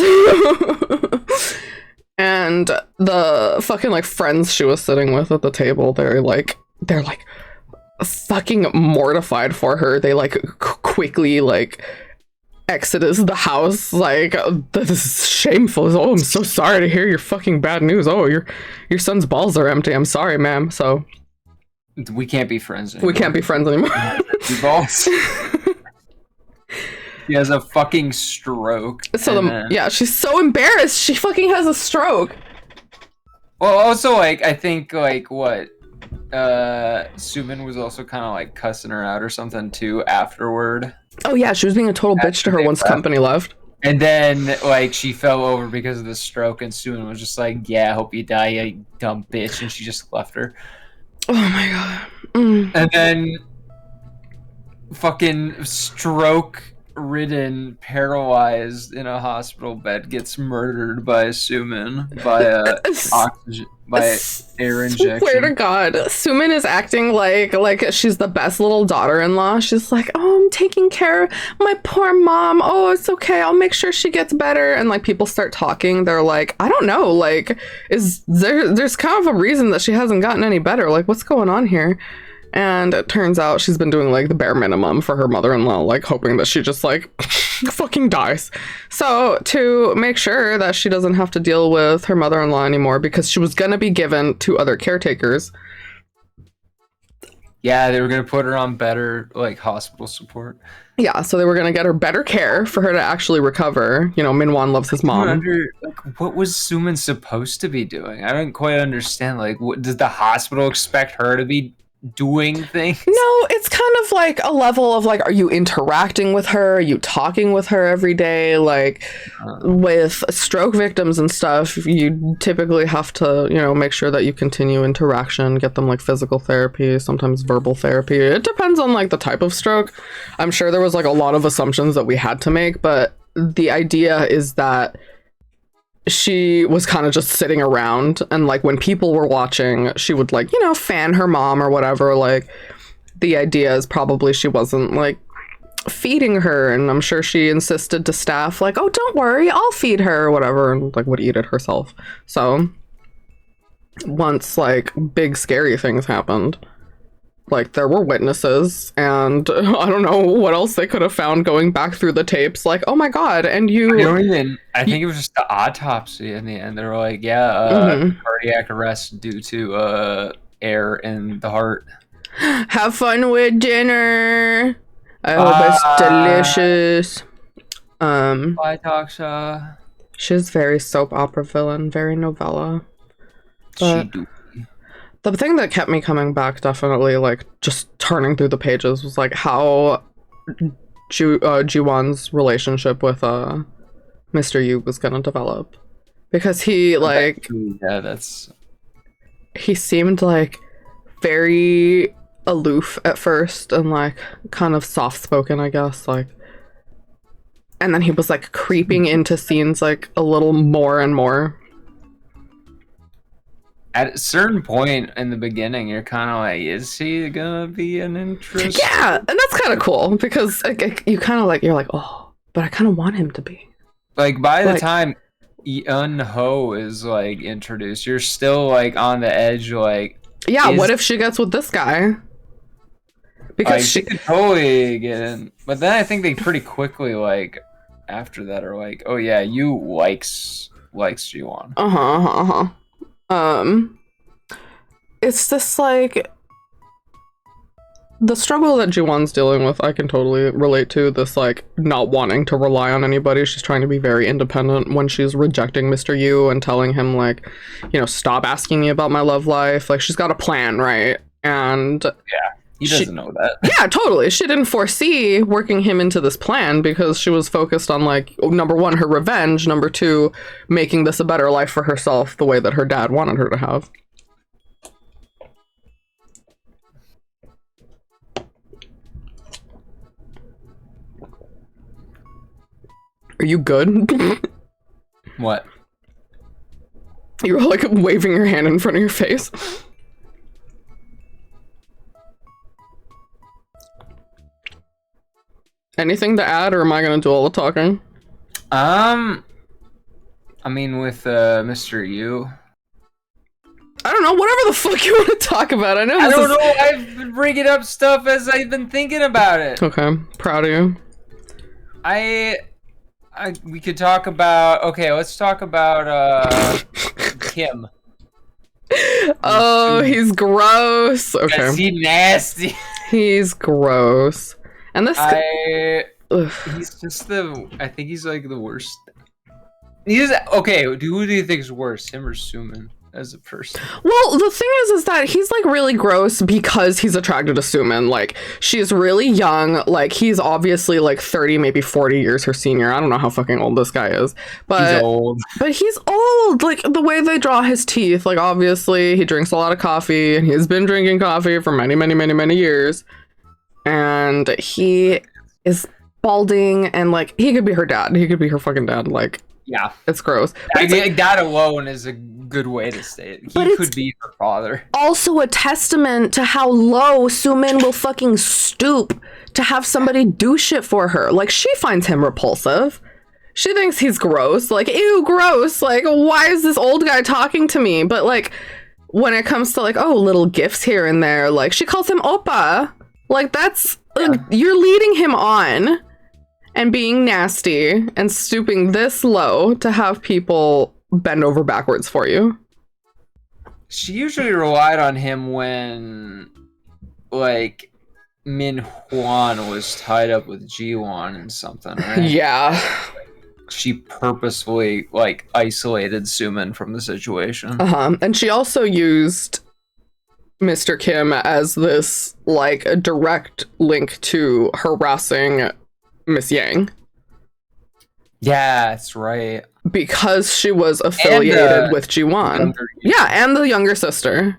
And the fucking like friends she was sitting with at the table, they're like fucking mortified for her. They like quickly like exodus the house, like, this is shameful. Oh, I'm so sorry to hear your fucking bad news. Oh, your son's balls are empty. I'm sorry, ma'am. So we can't be friends anymore. We can't be friends anymore. Balls. She has a fucking stroke. So yeah, she's so embarrassed. She fucking has a stroke. Well, also, like, I think, like, what? Soo-min was also kind of, like, cussing her out or something, too, afterward. Oh, yeah, she was being a total bitch to her once company left. And then, like, she fell over because of the stroke, and Soo-min was just like, yeah, I hope you die, you dumb bitch, and she just left her. Oh, my God. Mm. And then, fucking stroke-ridden, paralyzed in a hospital bed, gets murdered by Soo-min, by oxygen, by air injection. Swear to God, Soo-min is acting like she's the best little daughter-in-law. She's like, oh, I'm taking care of my poor mom. Oh, it's okay. I'll make sure she gets better. And like people start talking. They're like, I don't know. Like, there's kind of a reason that she hasn't gotten any better. Like, what's going on here? And it turns out she's been doing like the bare minimum for her mother-in-law, like hoping that she just like fucking dies. So to make sure that she doesn't have to deal with her mother-in-law anymore, because she was gonna be given to other caretakers. Yeah, they were gonna put her on better like hospital support. Yeah, so they were gonna get her better care for her to actually recover. You know, Min-won loves his mom. What was Soo-min supposed to be doing? I don't quite understand. Like, what does the hospital expect her to be doing things? No, it's kind of like a level of like, are you interacting with her? Are you talking with her every day? Like with stroke victims and stuff, you typically have to, you know, make sure that you continue interaction, get them like physical therapy, sometimes verbal therapy. It depends on like the type of stroke. I'm sure there was like a lot of assumptions that we had to make, but the idea is that she was kind of just sitting around, and like when people were watching, she would like, you know, fan her mom or whatever. Like the idea is probably she wasn't like feeding her, and I'm sure she insisted to staff like, oh, don't worry, I'll feed her or whatever, and like would eat it herself. So once like big scary things happened, like there were witnesses, and I don't know what else they could have found going back through the tapes. Like, oh my god, and you. I think it was just the autopsy in the end. They were like, yeah, cardiac arrest due to air in the heart. Have fun with dinner. I hope it's delicious. Bye, Toxa. She's very soap opera villain, very novella. But the thing that kept me coming back, definitely, like, just turning through the pages, was, like, how Ji-won's relationship with Mr. Yu was gonna develop. Because he, like... Yeah, he seemed, like, very aloof at first, and, like, kind of soft-spoken, I guess, like... And then he was, like, creeping into scenes, like, a little more and more. At a certain point in the beginning, you're kind of like, is he gonna be an interest? Yeah, and that's kind of cool, because you kind of, like, you're like, oh, but I kind of want him to be. Like, by the time Eun Ho is, like, introduced, you're still, like, on the edge, like... Yeah, what if she gets with this guy? Because she could totally get in. But then I think they pretty quickly, like, after that are like, oh yeah, you likes Ji-won. It's just like the struggle that Ji-won's dealing with, I can totally relate to. This, like, not wanting to rely on anybody. She's trying to be very independent when she's rejecting Mr. Yu and telling him, like, you know, stop asking me about my love life. Like, she's got a plan, right? And yeah, he doesn't know that. Yeah, totally. She didn't foresee working him into this plan because she was focused on, like, number one, her revenge, number two, making this a better life for herself the way that her dad wanted her to have. Are you good? What? You were, like, waving your hand in front of your face. Anything to add, or am I gonna do all the talking? I mean, with Mr. Yu. I don't know, whatever the fuck you want to talk about. I don't know. I've been bringing up stuff as I've been thinking about it. Okay, proud of you. We could talk about. Okay, let's talk about Kim. Oh, he's gross. Okay, he's nasty. He's gross. And this he's just I think he's like the worst. He's okay. Who do you think is worse, him or Sumin as a person? Well, the thing is that he's, like, really gross because he's attracted to Sumin. Like, she's really young. Like, he's obviously, like, 30, maybe 40 years her senior. I don't know how fucking old this guy is, but he's old. But he's old. Like, the way they draw his teeth. Like, obviously, he drinks a lot of coffee, and he's been drinking coffee for many, many, many, many years. And he is balding, and, like, he could be her dad. He could be her fucking dad. Like, yeah, it's gross. I mean, that alone is a good way to say it. He could be her father. Also a testament to how low Sumin will fucking stoop to have somebody do shit for her. Like, she finds him repulsive. She thinks he's gross. Like, ew, gross. Like, why is this old guy talking to me? But, like, when it comes to, like, oh, little gifts here and there, like, she calls him Oppa. Like, that's, like, you're leading him on and being nasty and stooping this low to have people bend over backwards for you. She usually relied on him when, like, Min Hwan was tied up with Ji-won and something, right? Yeah. She purposefully, like, isolated Sumin from the situation. And she also used Mr. Kim as this, like, a direct link to harassing Miss Yang. Yeah, that's right. Because she was affiliated with Ji-won. Yeah, and the younger sister.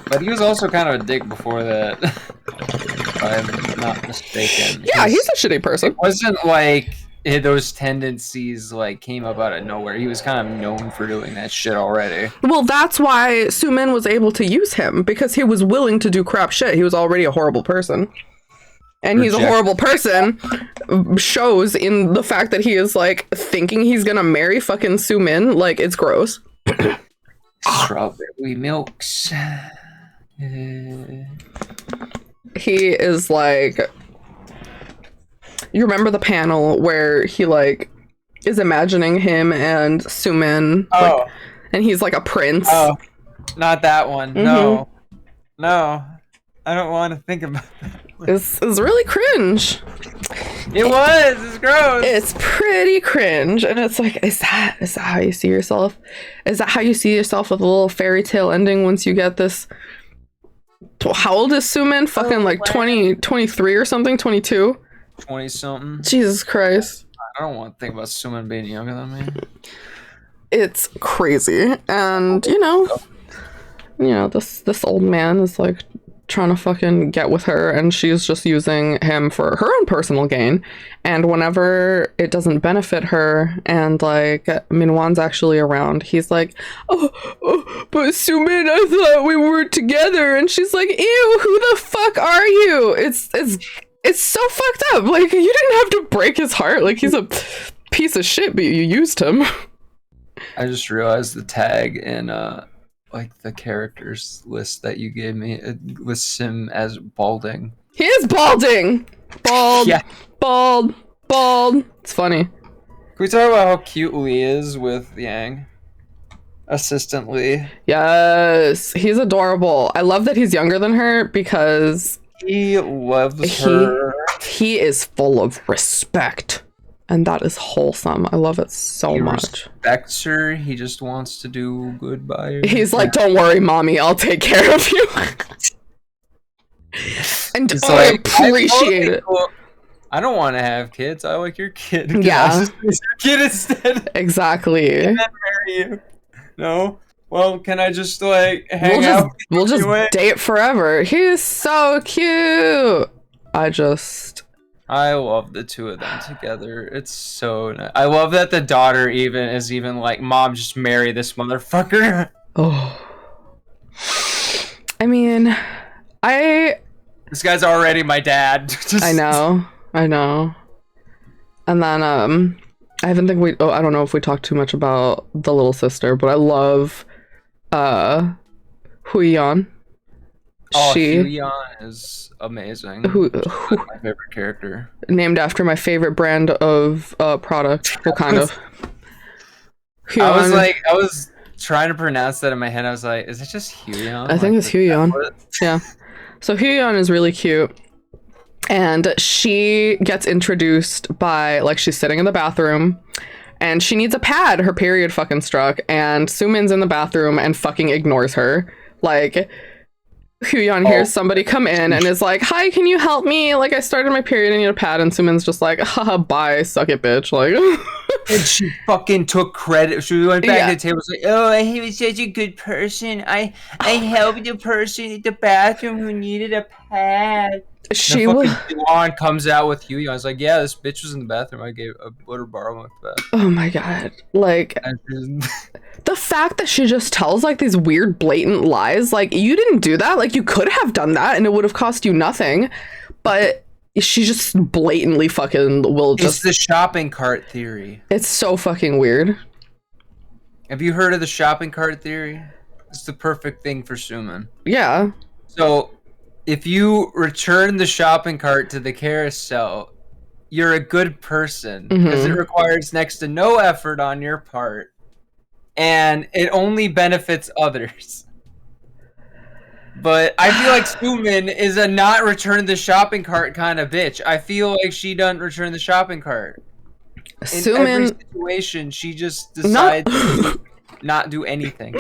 But he was also kind of a dick before that, if I'm not mistaken. Yeah, he's a shitty person. It wasn't like those tendencies, like, came up out of nowhere. He was kind of known for doing that shit already. Well, that's why Sumin was able to use him, because he was willing to do crap shit. He was already a horrible person. And he's a horrible person shows in the fact that he is, like, thinking he's gonna marry fucking Sumin. Like, it's gross. Strawberry milks. He is like, you remember the panel where he like is imagining him and Sumin, Oh. like, and he's like a prince. Oh, not that one. No. No. I don't want to think about that. It's really cringe. It was. It's gross. It's pretty cringe, and it's like, is that how you see yourself? Is that how you see yourself with a little fairy tale ending once you get this? How old is Sumin? Fucking like 20, 23 or something, 22? 20 something. Jesus Christ. I don't want to think about Suman being younger than me. It's crazy, and you know, this old man is like trying to fucking get with her, and she's just using him for her own personal gain. And whenever it doesn't benefit her, and like Minwan's actually around, he's like, oh, but Sumin, I thought we were together. And she's like, ew, who the fuck are you? It's so fucked up. Like, you didn't have to break his heart. Like, he's a piece of shit, but you used him. I just realized the tag in like the characters list that you gave me, it lists him as balding. He is balding. Bald. Yeah. Bald. It's funny. Can we talk about how cute Lee is with Yang? Assistant Lee. Yes, he's adorable. I love that he's younger than her because He loves her. he is full of respect. And that is wholesome. I love it so He much. respects her. He just wants to do good by her. He's like, don't worry, mommy, I'll take care of you. And He's I like, appreciate it. I don't want to have kids. I like your kid. Yeah. I'll just raise your kid instead. Exactly. And then marry you. No? Well, can I just like hang out? We'll just anyway? date forever. He's so cute. I love the two of them together. It's so nice. I love that the daughter is even like, Mom, just marry this motherfucker. Oh. I mean, This guy's already my dad. I know. And then I don't know if we talked too much about the little sister, but I love Huiyan. Oh, She Hyun is amazing. who She's my favorite character. named after my favorite brand of product. Well, kind of. I was trying to pronounce that in my head. I was like, is it just Hyun? I think it's Hyun. Yeah. So Hyun is really cute. And she gets introduced by, like, she's sitting in the bathroom and she needs a pad. Her period fucking struck. And Sumin's in the bathroom and fucking ignores her. Like, Hyun hears somebody come in and is like, hi, can you help me? Like, I started my period, I need a pad. And Sumin's just like, haha, bye, suck it, bitch. Like, and she fucking took credit. She went back to the table and was like, oh, he was such a good person. I helped the person at the bathroom who needed a pad. she was. Juan comes out with Hyun. I was like, yeah, this bitch was in the bathroom. I let her borrow my pad. Oh my god. Like, the fact that she just tells like these weird blatant lies, like, you didn't do that. Like, you could have done that and it would have cost you nothing. But she just blatantly fucking will just. It's the shopping cart theory. It's so fucking weird. Have you heard of the shopping cart theory? It's the perfect thing for Suman. Yeah. So, if you return the shopping cart to the carousel, you're a good person because it requires next to no effort on your part, and it only benefits others. But I feel like Suman is a not return the shopping cart kind of bitch. I feel like she doesn't return the shopping cart. In every situation, she just decides to not do anything.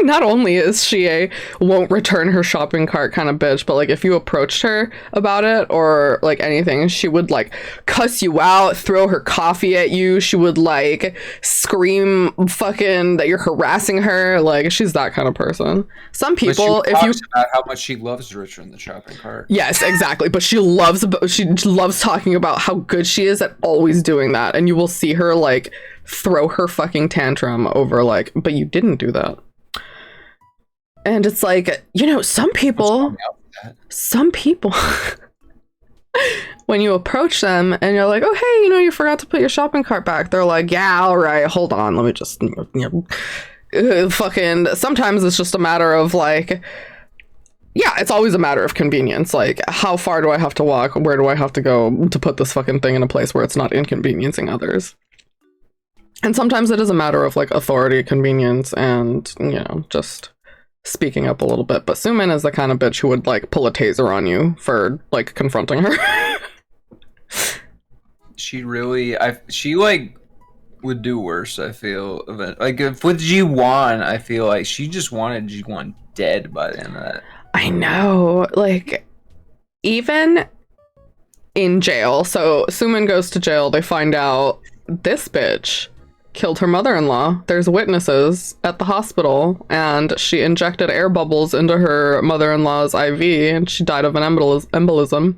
Not only is she a won't return her shopping cart kind of bitch, but like if you approached her about it or like anything, she would like cuss you out, throw her coffee at you. She would like scream fucking that you're harassing her. Like, she's that kind of person. Some people, if you about how much she loves to return the shopping cart. Yes, exactly. But she loves talking about how good she is at always doing that, and you will see her like throw her fucking tantrum over like, but you didn't do that. And it's like, you know, some people when you approach them and you're like, oh hey, you know, you forgot to put your shopping cart back, they're like, yeah, all right, hold on, let me just, you know, fucking sometimes it's just a matter of like, yeah, it's always a matter of convenience. Like, how far do I have to walk? Where do I have to go to put this fucking thing in a place where it's not inconveniencing others? And sometimes it is a matter of like authority, convenience, and, you know, just speaking up a little bit. But Sumin is the kind of bitch who would like pull a taser on you for like confronting her. She really, she like would do worse. I feel like if with G1, I feel like she just wanted G1 dead by the end of that. I know, like, even in jail. So Sumin goes to jail. They find out this bitch killed her mother-in-law. There's witnesses at the hospital, and she injected air bubbles into her mother-in-law's IV, and she died of an embolism.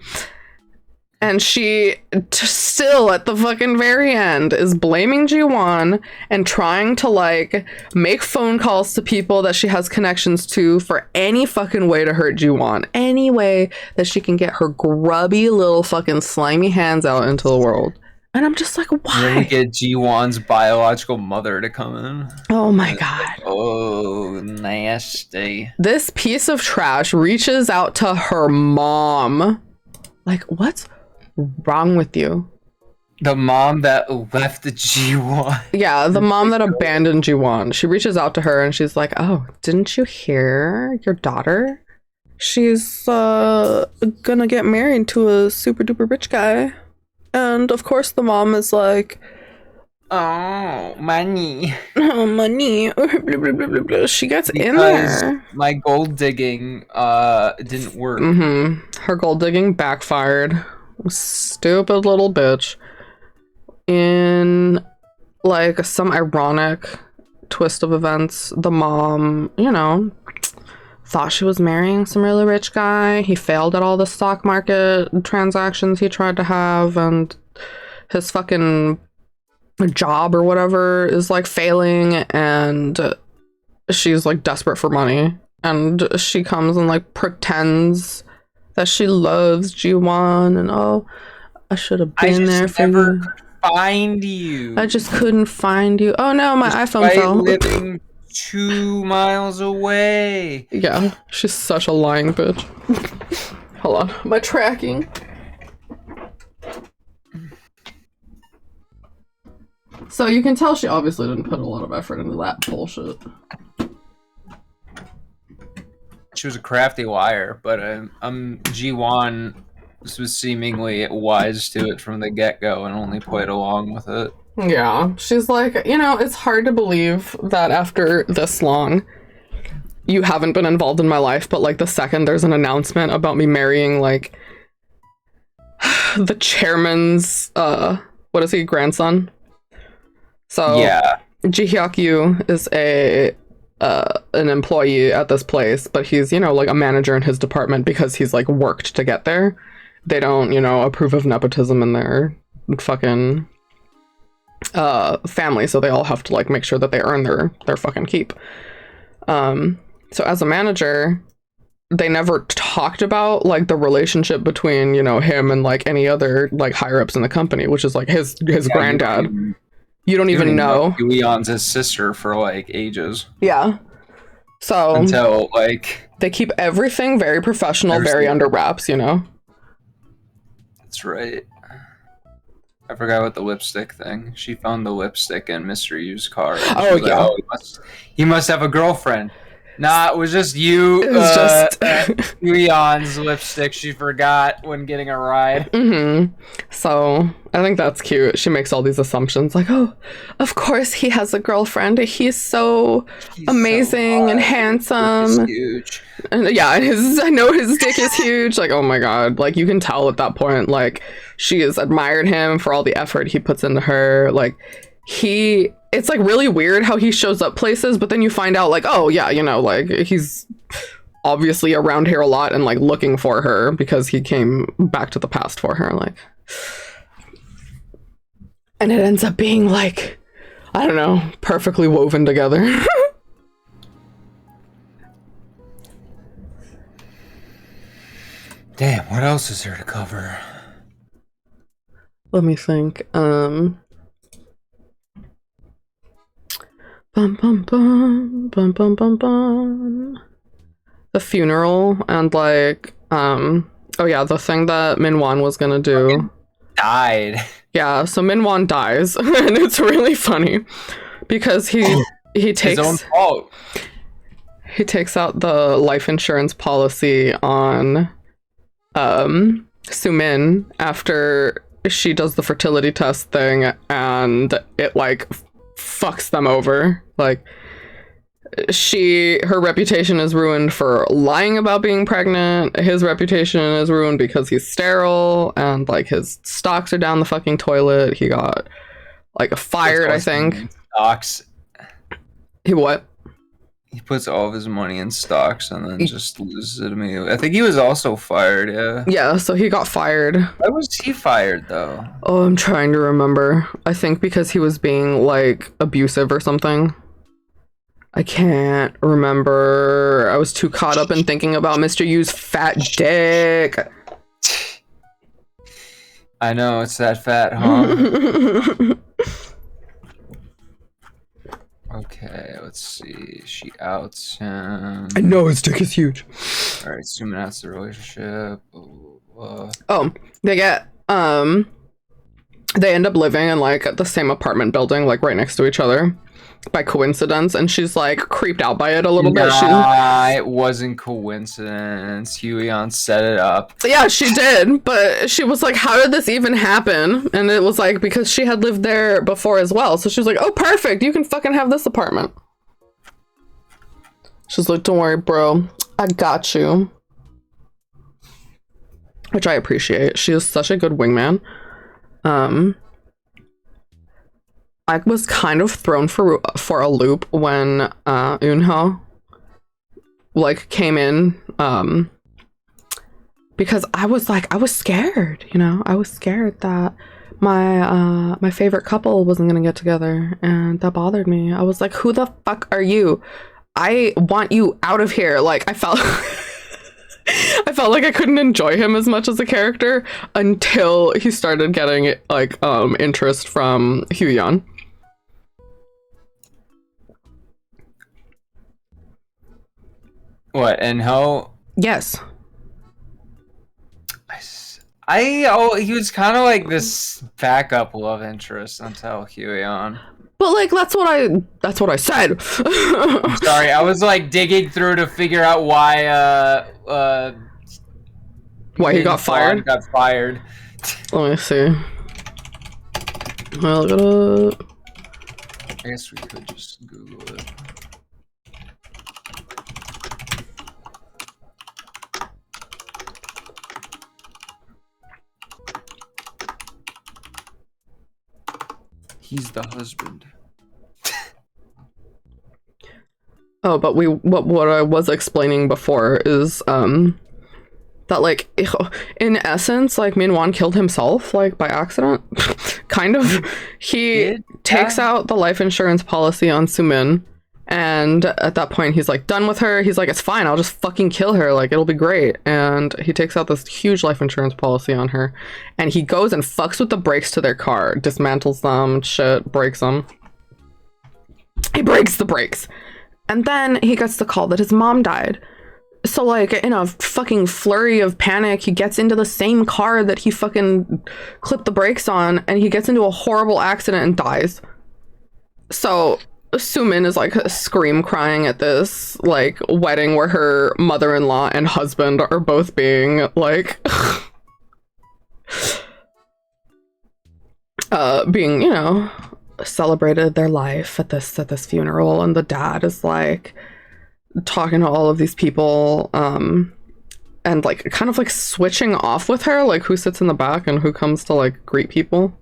And she still, at the fucking very end, is blaming Ji-won and trying to, like, make phone calls to people that she has connections to for any fucking way to hurt Ji-won. Any way that she can get her grubby little fucking slimy hands out into the world. And I'm just like, why? Then we get Ji-won's biological mother to come in. Oh my god. Like, oh, nasty. This piece of trash reaches out to her mom. Like, what's wrong with you? The mom that left the Ji-won. Yeah, the mom that abandoned Ji-won. She reaches out to her and she's like, oh, didn't you hear your daughter? She's gonna get married to a super duper rich guy. And of course the mom is like, oh, money. Oh, money. Blah, blah, blah, blah, blah. She gets in there. My gold digging didn't work. Her gold digging backfired. Stupid little bitch. In like some ironic twist of events, the mom, you know, thought she was marrying some really rich guy. He failed at all the stock market transactions he tried to have, and his fucking job or whatever is like failing, and she's like desperate for money, and she comes and like pretends that she loves Ji-won, and oh, I should have been there for you. Find you. I just couldn't find you. Oh no, my iPhone fell. Living 2 miles away. Yeah, she's such a lying bitch. Hold on, my tracking. So you can tell she obviously didn't put a lot of effort into that bullshit. She was a crafty liar, but Ji-won was seemingly wise to it from the get-go and only played along with it. Yeah, she's like, you know, it's hard to believe that after this long, you haven't been involved in my life, but like the second there's an announcement about me marrying like the chairman's, what is he, grandson? So yeah, Ji Hyuk-yu is an employee at this place, but he's, you know, like a manager in his department because he's like worked to get there. They don't, you know, approve of nepotism in their fucking family, so they all have to like make sure that they earn their fucking keep. So as a manager, they never talked about like the relationship between, you know, him and like any other like higher ups in the company, which is like his granddad. You don't even know. Leon's his sister for like ages. Yeah. So until like they keep everything very professional, very under wraps, you know. That's right. I forgot about the lipstick thing. She found the lipstick in Mr. Yu's car. Oh yeah. Like, oh, he must have a girlfriend. Nah, it was just you. It was just Leon's lipstick she forgot when getting a ride. So I think that's cute. She makes all these assumptions like, oh, of course he has a girlfriend. He's so amazing and handsome. Huge. And yeah, I know his dick is huge. Like, oh my god. Like, you can tell at that point, like, she has admired him for all the effort he puts into her. Like, it's like really weird how he shows up places, but then you find out like, oh yeah, you know, like he's obviously around here a lot and like looking for her because he came back to the past for her, like, and it ends up being like, I don't know, perfectly woven together. Damn, what else is there to cover? Let me think. Bum bum bum bum bum bum bum. The funeral and like oh yeah, the thing that Minwan was gonna do. Died. Yeah, so Minwan dies, and it's really funny because he His takes own fault. he takes out the life insurance policy on Sumin after she does the fertility test thing, and it like fucks them over. Like her reputation is ruined for lying about being pregnant. His reputation is ruined because he's sterile, and like his stocks are down the fucking toilet. He got like fired, I think. Stocks. He what? He puts all of his money in stocks and then just loses it immediately. I think he was also fired, yeah. Yeah, so he got fired. Why was he fired, though? Oh, I'm trying to remember. I think because he was being like abusive or something. I can't remember. I was too caught up in thinking about Mr. Yu's fat dick. I know, it's that fat, huh? Okay, let's see. She outs him. I know his dick is huge. Alright, zooming out the relationship. Oh, they end up living in like the same apartment building, like right next to each other by coincidence, and she's like creeped out by it a little bit. It wasn't coincidence. Huion set it up. Yeah, she did, but she was like, how did this even happen? And it was like because she had lived there before as well, so she was like, oh perfect, you can fucking have this apartment. She's like, don't worry bro, I got you. Which I appreciate. She is such a good wingman. I was kind of thrown for a loop when Eunho like came in, because I was scared, you know. I was scared that my favorite couple wasn't gonna get together, and that bothered me. I was like, who the fuck are you? I want you out of here. Like I felt I felt like I couldn't enjoy him as much as a character until he started getting like interest from Huion. What, and how? Yes. He was kind of like this backup love interest until Huion. But like that's what I said. Sorry, I was like digging through to figure out why he got fired. Got fired. Let me see. I'll look it up. I guess we could just Google it. He's the husband. Oh, but what I was explaining before is that like in essence like Minwan killed himself like by accident. Kind of. He takes out the life insurance policy on Sumin, and at that point he's like done with her. He's like, it's fine, I'll just fucking kill her, like it'll be great. And he takes out this huge life insurance policy on her, and he goes and fucks with the brakes to their car, dismantles them, shit, breaks them. He breaks the brakes. And then he gets the call that his mom died. So like in a fucking flurry of panic, he gets into the same car that he fucking clipped the brakes on, and he gets into a horrible accident and dies. So Sumin is like scream crying at this like wedding where her mother-in-law and husband are both being like being, you know, celebrated their life at this funeral, and the dad is like talking to all of these people and like kind of like switching off with her, like who sits in the back and who comes to like greet people.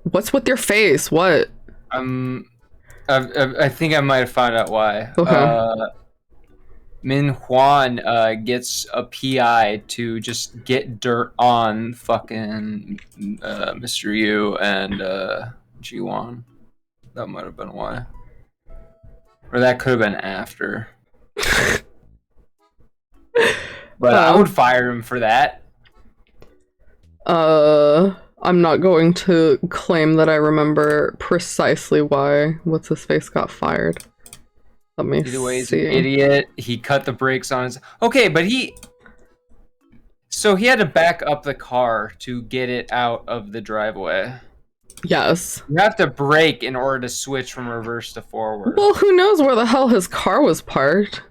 What's with your face? What? I think I might have found out why. Okay. Min Hwan gets a PI to just get dirt on fucking Mr. Yu and Jiwon. That might have been why. Or that could have been after. But I would fire him for that. I I'm not going to claim that I remember precisely why what's his face got fired. Let me Either way, he's see. an idiot. He cut the brakes on his. Okay, but so he had to back up the car to get it out of the driveway. Yes. You have to brake in order to switch from reverse to forward. Well, who knows where the hell his car was parked?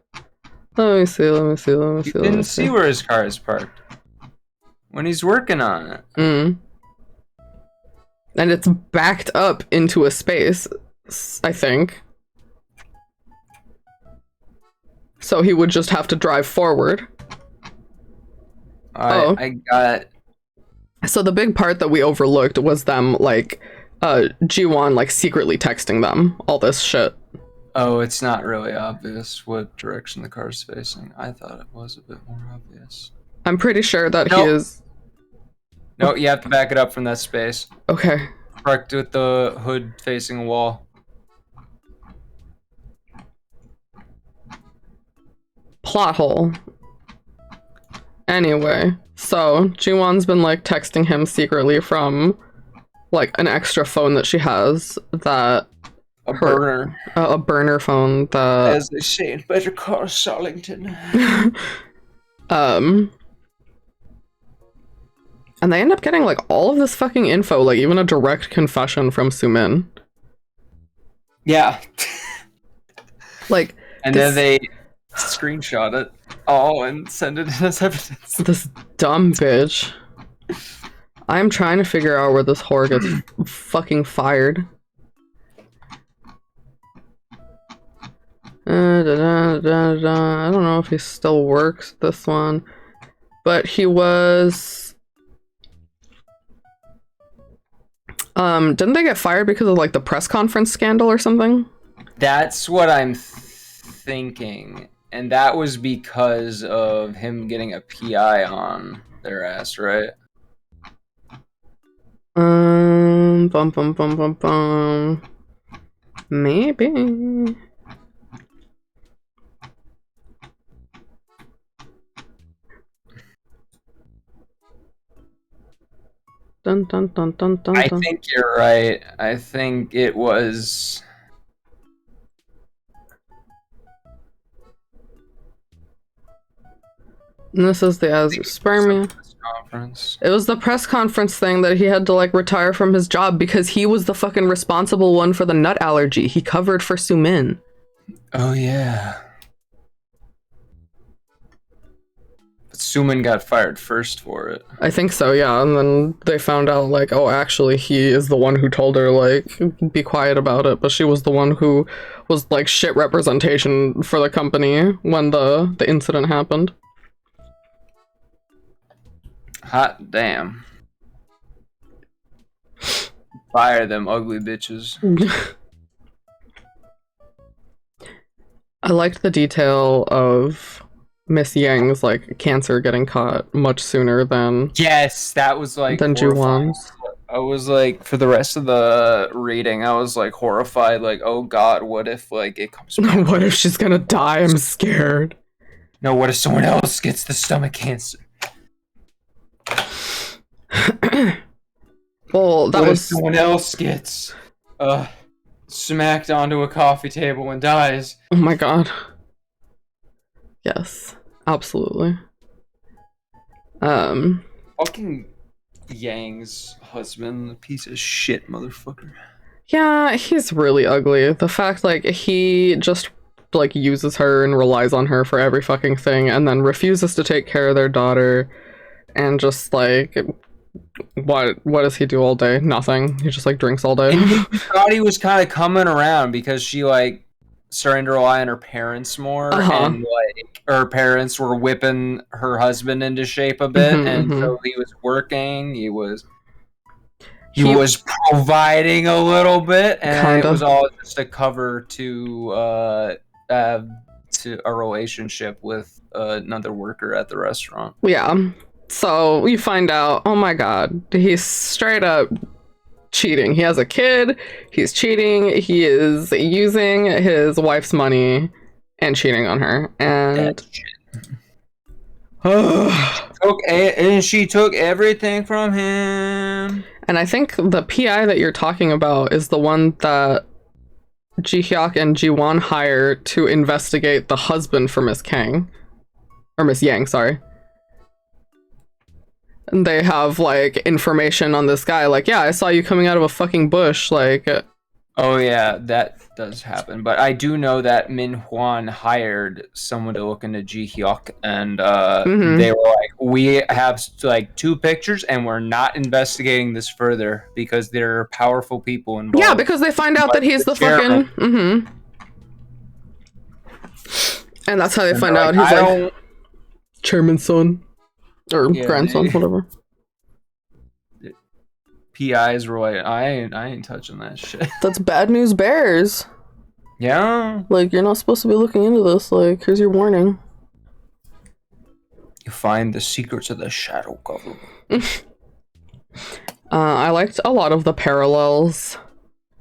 Let me see. You didn't see where his car is parked when he's working on it. And it's backed up into a space, I think. So he would just have to drive forward. I got. So the big part that we overlooked was them, like, Jiwon, like, secretly texting them all this shit. Oh, it's not really obvious what direction the car's facing. I thought it was a bit more obvious. I'm pretty sure that he Nope. is... No, you have to back it up from that space. Okay. Parked with the hood facing a wall. Plot hole. Anyway, so Jiwon's been, like, texting him secretly from, like, an extra phone that she has that... A burner. A burner phone that... As they say in Better Call Saulington. And they end up getting, like, all of this fucking info, like, even a direct confession from Sumin. Yeah. Like, and then they screenshot it all and send it in as evidence. This dumb bitch. I'm trying to figure out where this whore gets fucking fired. I don't know if he still works this one, but he was... didn't they get fired because of, like, the press conference scandal or something? That's what I'm thinking. And that was because of him getting a PI on their ass, right? Maybe. Dun, dun, dun, dun, dun, I dun. think you're right. I think it was... And this is the Azospermia. Conference. It was the press conference thing that he had to, like, retire from his job because he was the fucking responsible one for the nut allergy. He covered for Sumin. Oh, yeah. But Sumin got fired first for it. I think so, yeah. And then they found out, like, oh, actually, he is the one who told her, like, be quiet about it. But she was the one who was, like, shit representation for the company when the incident happened. Hot damn. Fire them ugly bitches. I liked the detail of Miss Yang's, like, cancer getting caught much sooner than... Yes, that was, like, than Jiwon's. I was, like, for the rest of the reading, I was, like, horrified, like, oh god, what if, like, it comes back? What if she's gonna die? I'm scared. No, what if someone else gets the stomach cancer? Well, that What was... if someone else gets smacked onto a coffee table and dies? Oh my god. Yes, absolutely. Fucking Yang's husband, piece of shit motherfucker. Yeah, he's really ugly. The fact, like, he just, like, uses her and relies on her for every fucking thing and then refuses to take care of their daughter and just, like... What does he do all day? Nothing. He just, like, drinks all day. And you thought he was kind of coming around because she, like, starting to rely on her parents more, and, like, her parents were whipping her husband into shape a bit, so he was working, he was providing a little bit, and it was all just a cover to a relationship with another worker at the restaurant. Yeah. So you find out, oh my god, he's straight up cheating. He has a kid, he's cheating, he is using his wife's money and cheating on her. And And she took everything from him. And I think the PI that you're talking about is the one that Ji Hyuk and Ji Won hire to investigate the husband for Miss Kang. Or Miss Yang, sorry. And they have, like, information on this guy. Like, yeah, I saw you coming out of a fucking bush. Like... Oh, yeah, that does happen. But I do know that Min Hwan hired someone to look into Ji Hyuk. And they were like, we have, like, 2 pictures, and we're not investigating this further because there are powerful people involved. Yeah, because they find out that he's the fucking... And that's how they find out he's, like, chairman's son. Or grandson, whatever. PI's right. I ain't touching that shit. That's bad news bears. Yeah. Like, you're not supposed to be looking into this. Like, here's your warning. You find the secrets of the shadow government. I liked a lot of the parallels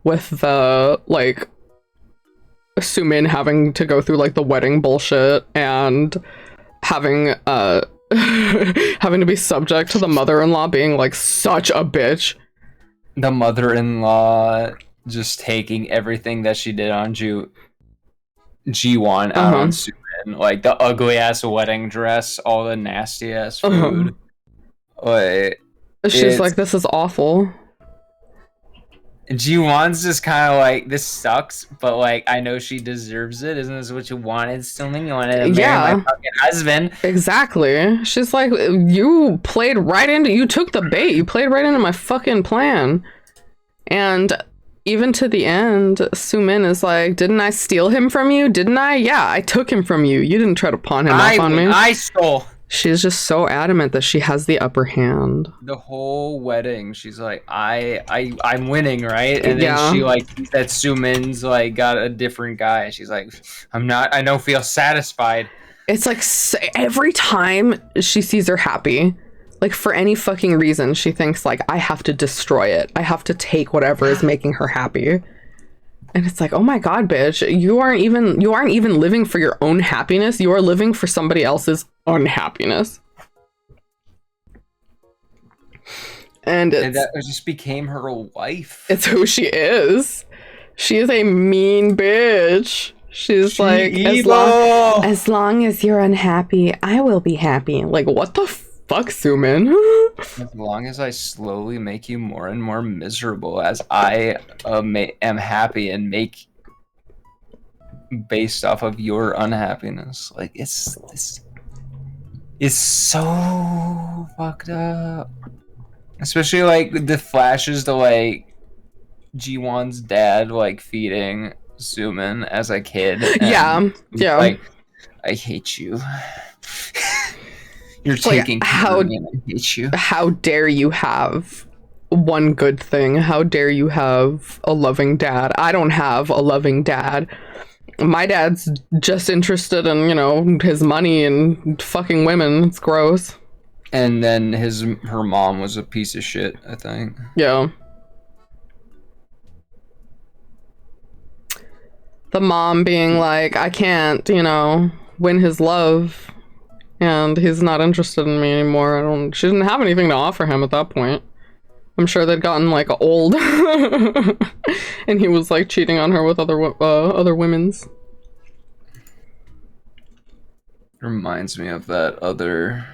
with the, like, Sumin having to go through, like, the wedding bullshit and having, having to be subject to the mother-in-law being, like, such a bitch. The mother-in-law just taking everything that she did on Ji-won out on Sumin. Like, the ugly-ass wedding dress, all the nasty-ass food. Like, she's like, this is awful. Ji-won's just kind of like, this sucks, but, like, I know she deserves it. Isn't this what you wanted, Sumin? You wanted to marry my fucking husband. Exactly. She's like, you played right into, you took the bait. You played right into my fucking plan. And even to the end, Sumin is like, didn't I steal him from you? Didn't I? Yeah, I took him from you. You didn't try to pawn him off on me. I stole. She's just so adamant that she has the upper hand. The whole wedding, she's like, I'm winning, right? And then she like that Sumin's like got a different guy. She's like, I don't feel satisfied. It's like every time she sees her happy, like for any fucking reason, she thinks like, I have to destroy it. I have to take whatever is making her happy. And it's like, oh my god, bitch, you aren't even living for your own happiness. You are living for somebody else's unhappiness. And that just became her life. It's who she is. She is a mean bitch. She's like, as long as you're unhappy, I will be happy. Like, what the fuck, Sumin? As long as I slowly make you more and more miserable, as I am happy and make based off of your unhappiness. Like, it's so fucked up. Especially like the flashes to like Ji-won's dad like feeding Sumin as a kid. Yeah. Like, I hate you. You're taking how, and I hate you. How dare you have one good thing? How dare you have a loving dad? I don't have a loving dad. My dad's just interested in, you know, his money and fucking women. It's gross. And then her mom was a piece of shit, I think. Yeah. The mom being like, I can't, you know, win his love. And he's not interested in me anymore. She didn't have anything to offer him at that point. I'm sure they'd gotten like old. And he was like cheating on her with other women's. Reminds me of that other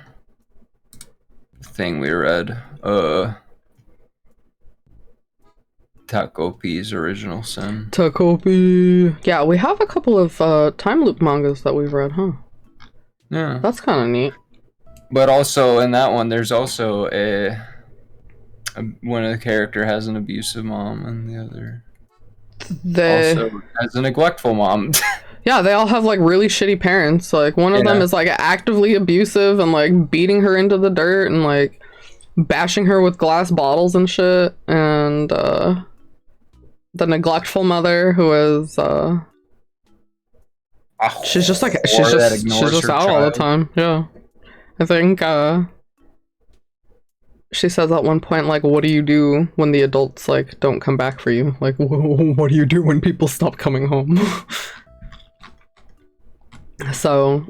thing we read. Takopi's Original Sin. Takopi. Yeah, we have a couple of time loop mangas that we've read, huh? Yeah. That's kind of neat. But also in that one, there's also one of the character has an abusive mom, and the other also has a neglectful mom. Yeah, they all have like really shitty parents. Like one of them is like actively abusive and like beating her into the dirt and like bashing her with glass bottles and shit. And the neglectful mother who is she's just out all the time. Yeah. I think she says at one point, like, what do you do when the adults like don't come back for you? Like, what do you do when people stop coming home? So,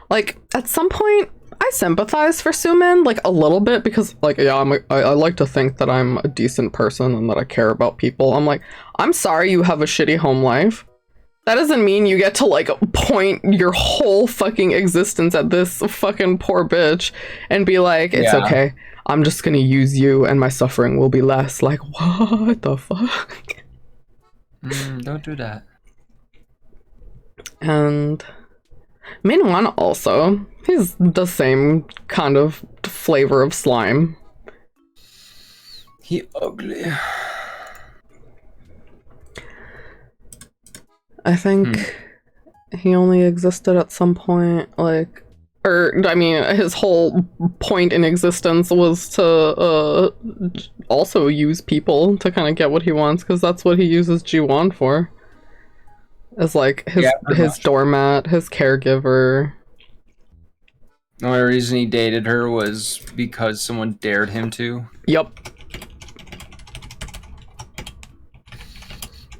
like, at some point, I sympathize for Sumin like a little bit because like yeah, I like to think that I'm a decent person and that I care about people. I'm like, I'm sorry you have a shitty home life. That doesn't mean you get to like point your whole fucking existence at this fucking poor bitch and be like, it's okay. I'm just gonna use you and my suffering will be less. Like, what the fuck? Don't do that. And Minwan also, he's the same kind of flavor of slime. He ugly. I think he only existed at some point, like, or I mean, his whole point in existence was to also use people to kind of get what he wants, because that's what he uses Ji-won for. As like his doormat, his caregiver. The only reason he dated her was because someone dared him to. Yup.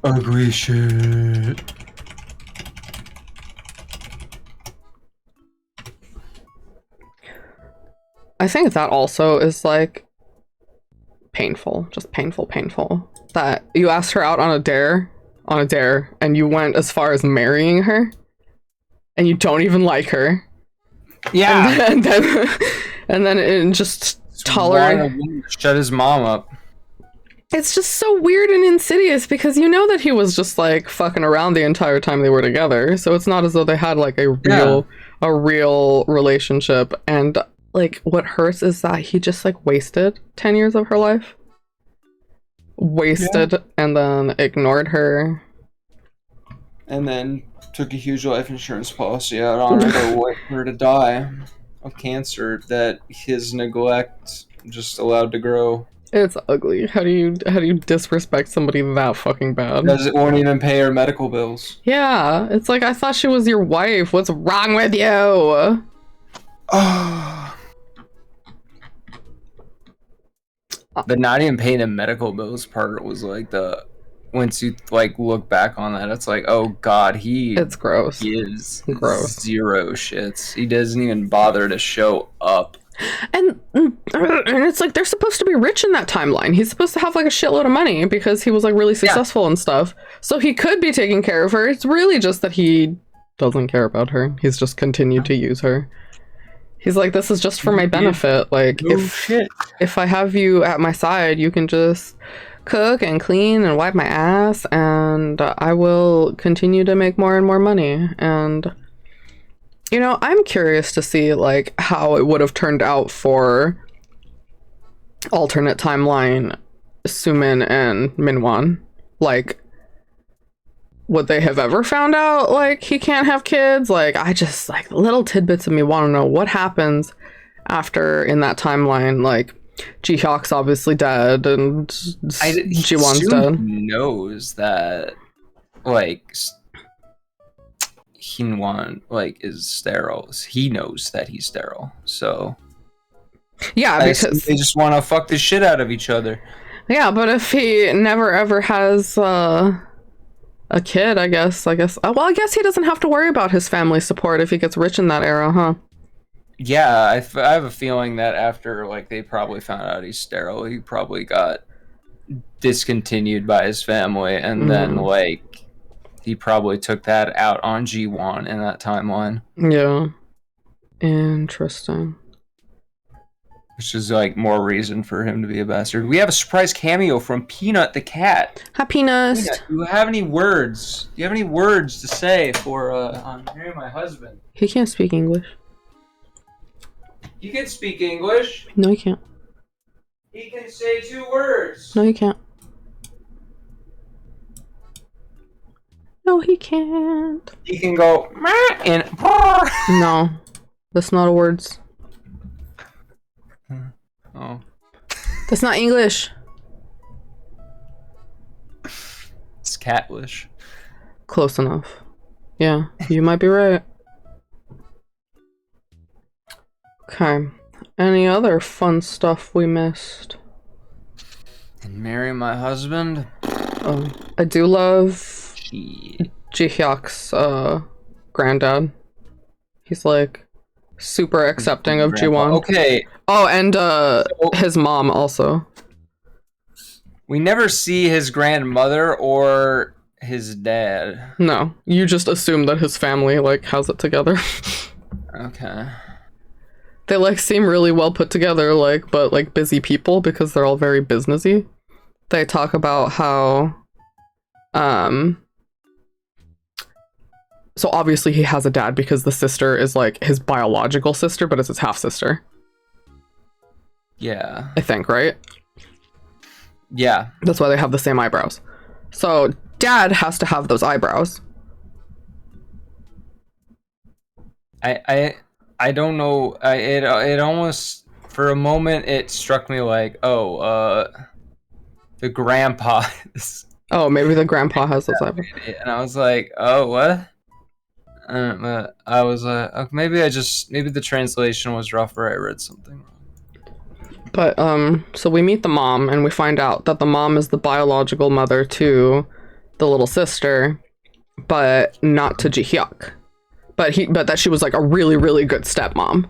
Ugly shit. I think that also is like painful, just painful. That you asked her out on a dare, and you went as far as marrying her, and you don't even like her. Yeah. And then it just tolerate. Shut his mom up. It's just so weird and insidious because you know that he was just like fucking around the entire time they were together. So it's not as though they had like a real relationship. And like what hurts is that he just like wasted 10 years of her life. And then ignored her. And then took a huge life insurance policy out on her to wait for her to die of cancer that his neglect just allowed to grow. It's ugly. How do you disrespect somebody that fucking bad? Because it won't even pay her medical bills. Yeah, it's like I thought she was your wife. What's wrong with you? The not even paying the medical bills part was like the once you like look back on that, it's like, oh god, it's gross. He is gross. Zero shits. He doesn't even bother to show up. And it's like they're supposed to be rich in that timeline. He's supposed to have like a shitload of money because he was like really successful and stuff. So he could be taking care of her. It's really just that he doesn't care about her. He's just continued to use her. He's like, this is just for my benefit. Like, if I have you at my side, you can just cook and clean and wipe my ass, and I will continue to make more and more money. And you know, I'm curious to see like how it would have turned out for alternate timeline Sumin and Minwan. Like, would they have ever found out like he can't have kids? Like, I just like little tidbits of me want to know what happens after in that timeline. Like, Ji-hyuk's obviously dead and Ji-won's dead. Knows that like Hyunwon like is sterile. He knows that he's sterile. So yeah, because they just want to fuck the shit out of each other. Yeah, but if he never ever has a kid, I guess well, I guess he doesn't have to worry about his family support if he gets rich in that era, huh? Yeah, I have a feeling that after like they probably found out he's sterile, he probably got discontinued by his family, and then like he probably took that out on Ji-won in that timeline. Yeah. Interesting. Which is like more reason for him to be a bastard. We have a surprise cameo from Peanut the cat. Hi, Peanut. Peanut, do you have any words? Do you have any words to say for I'm marrying my husband? He can't speak English. You can speak English. No, he can't. He can say 2 words. No, he can't. No, he can't. He can go and no, that's not a words. Oh, that's not English. It's catlish. Close enough. Yeah, you might be right. Okay. Any other fun stuff we missed? And marry my husband. I do love Ji-hyuk's granddad. He's like super accepting of Jiwon. Okay, Oh, and so his mom also. we never see his grandmother or his dad. No, you just assume that his family like has it together. Okay. They like seem really well put together, like, but like busy people because they're all very businessy. They talk about how so obviously he has a dad because the sister is like his biological sister, but it's his half sister. Yeah. I think, right? Yeah. That's why they have the same eyebrows. So dad has to have those eyebrows. I don't know. It almost for a moment it struck me like, oh, the grandpa is, Oh, maybe the grandpa has those eyebrows. and I was like, oh, what? But I was like, okay, maybe the translation was rough or I read something wrong. But so we meet the mom and we find out that the mom is the biological mother to the little sister, but not to Ji-hyuk. But that she was like a really, really good stepmom.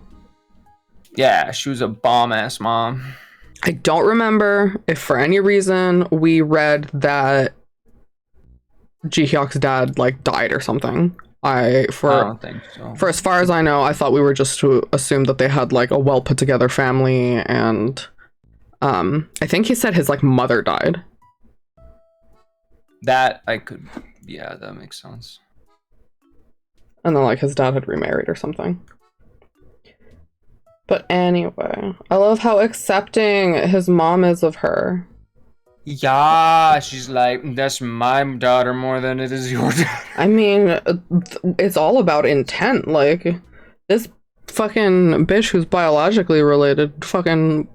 Yeah, she was a bomb ass mom. I don't remember if for any reason we read that Ji-hyuk's dad like died or something. I don't think so. For as far as I know, I thought we were just to assume that they had like a well put together family, and I think he said his like mother died. That I could, yeah, that makes sense. And then like his dad had remarried or something. But anyway, I love how accepting his mom is of her. Yeah, she's like, that's my daughter more than it is your daughter. I mean, it's all about intent. Like, this fucking bitch who's biologically related fucking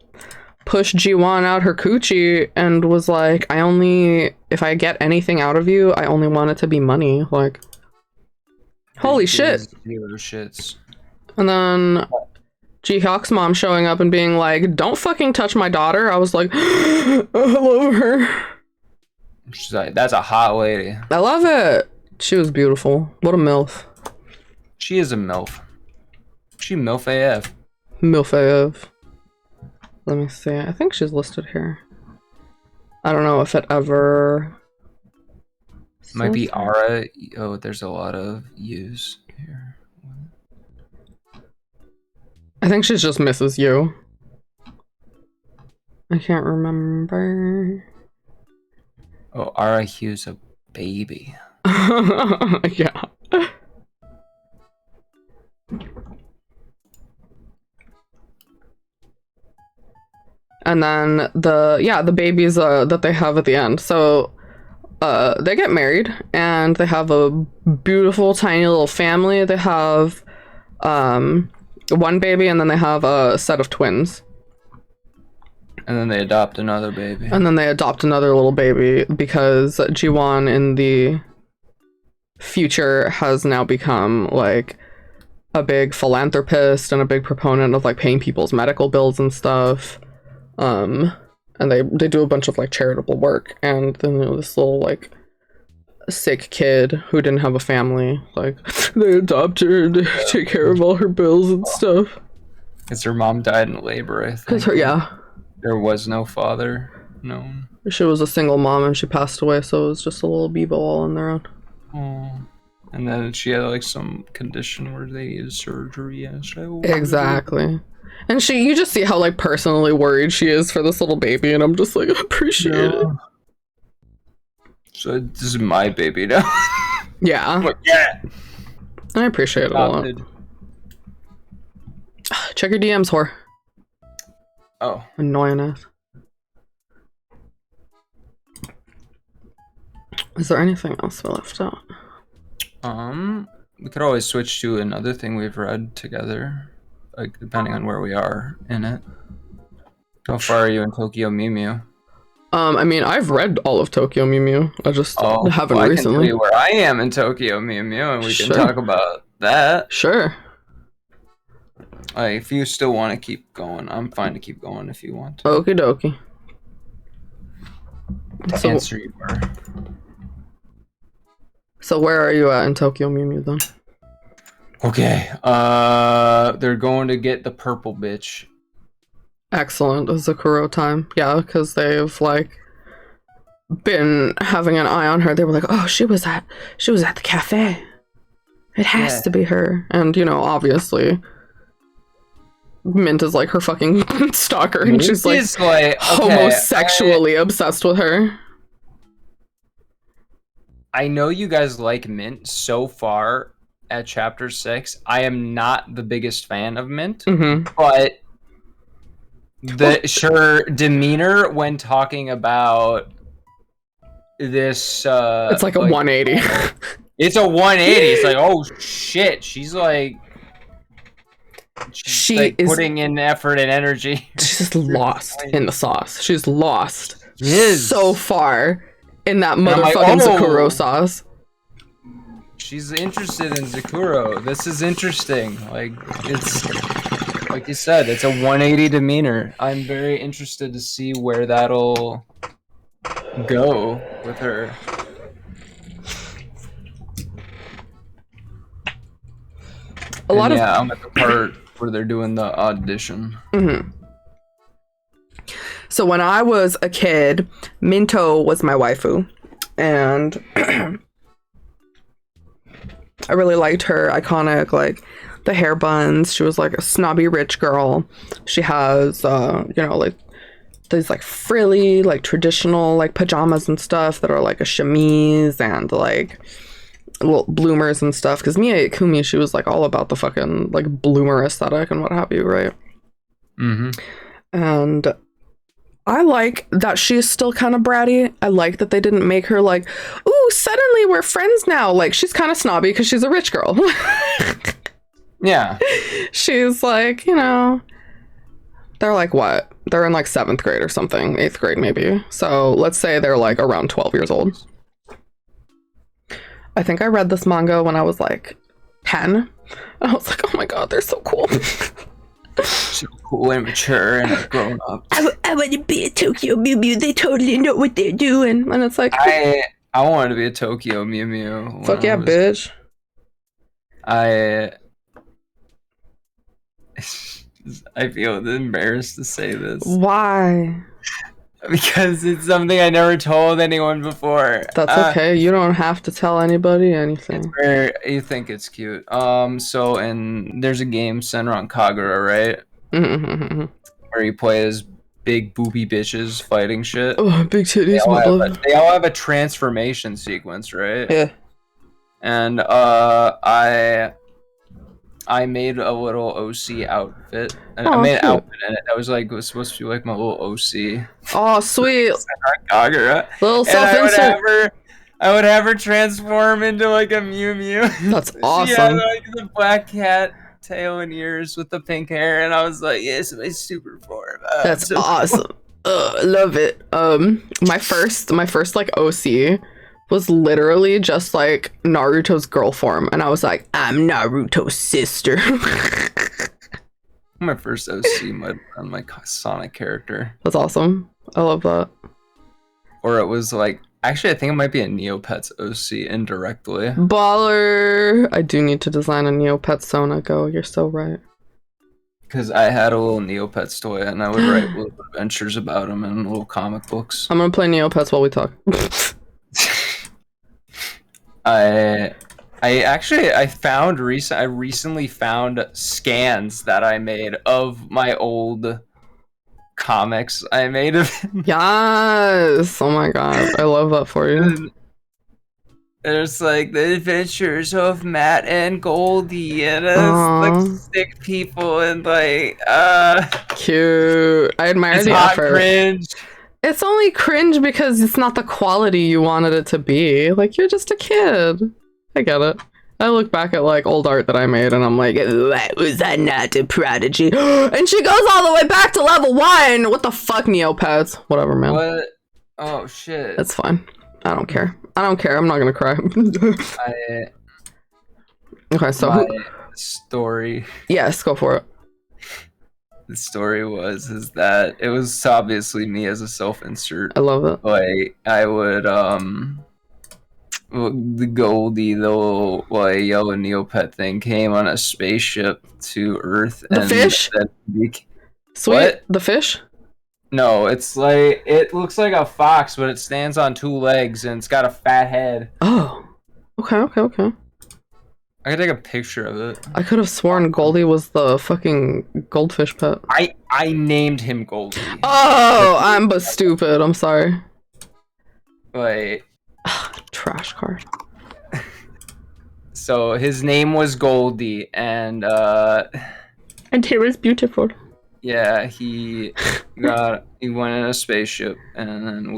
pushed Jiwon out her coochie and was like, if I get anything out of you, I only want it to be money. Like, holy shit. Shits. And then Ji-hyuk's mom showing up and being like, don't fucking touch my daughter. I was like, I love her. She's like, that's a hot lady. I love it. She was beautiful. What a MILF. She is a MILF. She MILF AF. MILF AF. Let me see. I think she's listed here. I don't know if it ever... Might be Ara. Oh, there's a lot of U's here. I think she's just Mrs. U. I can't remember. Oh, Ara Hugh's a baby. Yeah. And then the babies that they have at the end. So they get married and they have a beautiful tiny little family. They have one baby and then they have a set of twins. And then they adopt another baby. And then they adopt another little baby because Jiwon in the future has now become like a big philanthropist and a big proponent of like paying people's medical bills and stuff. And they do a bunch of like charitable work, and then this little like sick kid who didn't have a family, like they adopt her and they take care of all her bills and stuff. Because her mom died in labor, I think. Yeah. There was no father known. She was a single mom and she passed away, so it was just a little Bebo all on their own. Oh. And then she had like some condition where they needed surgery. And she, exactly. And you just see how like personally worried she is for this little baby, and I'm just like, I appreciate it. So this is my baby now. Yeah. I'm like, yeah. I appreciate it a lot. Check your DMs, whore. Oh. Annoying ass. Is there anything else we left out? We could always switch to another thing we've read together, like depending on where we are in it. How far are you in Tokyo Mew Mew? I mean, I've read all of Tokyo Mew Mew. I just haven't recently. I can tell you where I am in Tokyo Mew Mew, and we can talk about that. Sure. If you still want to keep going, I'm fine to keep going if you want to. Okie dokie. To answer you. So where are you at in Tokyo Mew Mew then? Okay. They're going to get the purple bitch. Excellent. Zakuro time. Yeah, because they've like been having an eye on her. They were like, oh, she was at the cafe. It has to be her. And you know, obviously Mint is like her fucking stalker, and she's like, okay, homosexually obsessed with her. I know you guys like Mint so far at chapter 6. I am not the biggest fan of Mint, but her demeanor when talking about this it's like a 180. It's a 180. It's like, oh shit, she's like is putting in effort and energy. She's just lost in the sauce. She's lost so far in that motherfucking Zakuro sauce. She's interested in Zakuro. This is interesting. Like, it's like you said, it's a 180 demeanor. I'm very interested to see where that'll go with her. I'm at the part where they're doing the audition. So when I was a kid, Minto was my waifu, and I really liked her iconic, like the hair buns. She was like a snobby rich girl. She has, like these like frilly, like traditional like pajamas and stuff that are like a chemise and like little bloomers and stuff. Because Mia Ikumi, she was like all about the fucking like bloomer aesthetic and what have you, right? And I like that she's still kind of bratty. I like that they didn't make her like, ooh, suddenly we're friends now. Like, she's kind of snobby because she's a rich girl. Yeah. She's like, you know, they're like what? They're in like 7th grade or something, 8th grade maybe. So let's say they're like around 12 years old. I think I read this manga when I was like 10. And I was like, oh my god, they're so cool. So cool and mature and grown up. I want to be a Tokyo Mew Mew. They totally know what they're doing. And it's like, I wanted to be a Tokyo Mew Mew. Fuck yeah, bitch. I feel embarrassed to say this. Why? Because it's something I never told anyone before. That's okay. You don't have to tell anybody anything. You think it's cute. There's a game centered on Kagura, right? Where you play as big booby bitches fighting shit. Oh, big titties. They all have a transformation sequence, right? Yeah. And I made a little OC outfit. And I made an outfit in it that was supposed to be like my little OC. Oh, sweet. Kagura. Little self-insert. I would have her transform into like a Mew Mew. That's awesome. She had like the black cat tail and ears with the pink hair, and I was like, yes, my super form. That's so awesome. I love it. My first like OC was literally just like Naruto's girl form, and I was like, I'm Naruto's sister. My first OC might on my Sonic character. That's awesome. I love that. Or it was like, actually, I think it might be a Neopets OC indirectly. Baller. I do need to design a Neopets Sona Go. You're so right. Because I had a little Neopets toy, and I would write little adventures about them in little comic books. I'm gonna play Neopets while we talk. I recently found scans that I made of my old comics I made of him. Yes! Oh my god, I love that for you. There's like the adventures of Matt and Goldie and like sick people and like cute. I admire the effort. Cringe. It's only cringe because it's not the quality you wanted it to be. Like, you're just a kid. I get it. I look back at like old art that I made and I'm like, what was I not a prodigy? And she goes all the way back to level 1. What the fuck, Neopets? Whatever, man. What? Oh shit. It's fine. I don't care. I'm not gonna cry. Okay, so story. Yes, go for it. The story is that it was obviously me as a self-insert. I love it. Like I would the Goldie, the little yellow Neopet thing, came on a spaceship to Earth. The fish? Sweet. What? The fish? No, it's like it looks like a fox, but it stands on 2 legs and it's got a fat head. Oh. Okay. I could take a picture of it. I could have sworn Goldie was the fucking goldfish pet. I named him Goldie. Oh, I'm but stupid. I'm sorry. Wait. Trash card. So his name was Goldie, and he was beautiful. yeah, he went in a spaceship, and then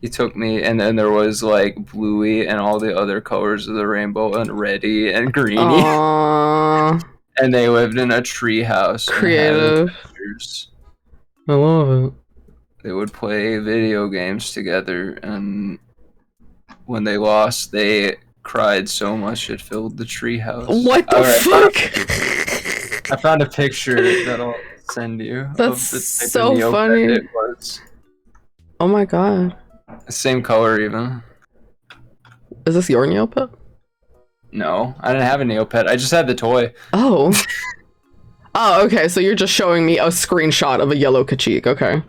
he took me, and then there was like Bluey and all the other colors of the rainbow, and Reddy and Greeny. Aww. And they lived in a tree house. Creative. I love it. They would play video games together, and when they lost, they cried so much it filled the tree house. What the fuck? I found a picture that I'll send you. That's of the type so of Neopet funny. it was. Oh my god. Same color even. Is this your Neopet? No, I didn't have a Neopet. I just had the toy. Oh. Oh, okay. So you're just showing me a screenshot of a yellow Kachik. Okay.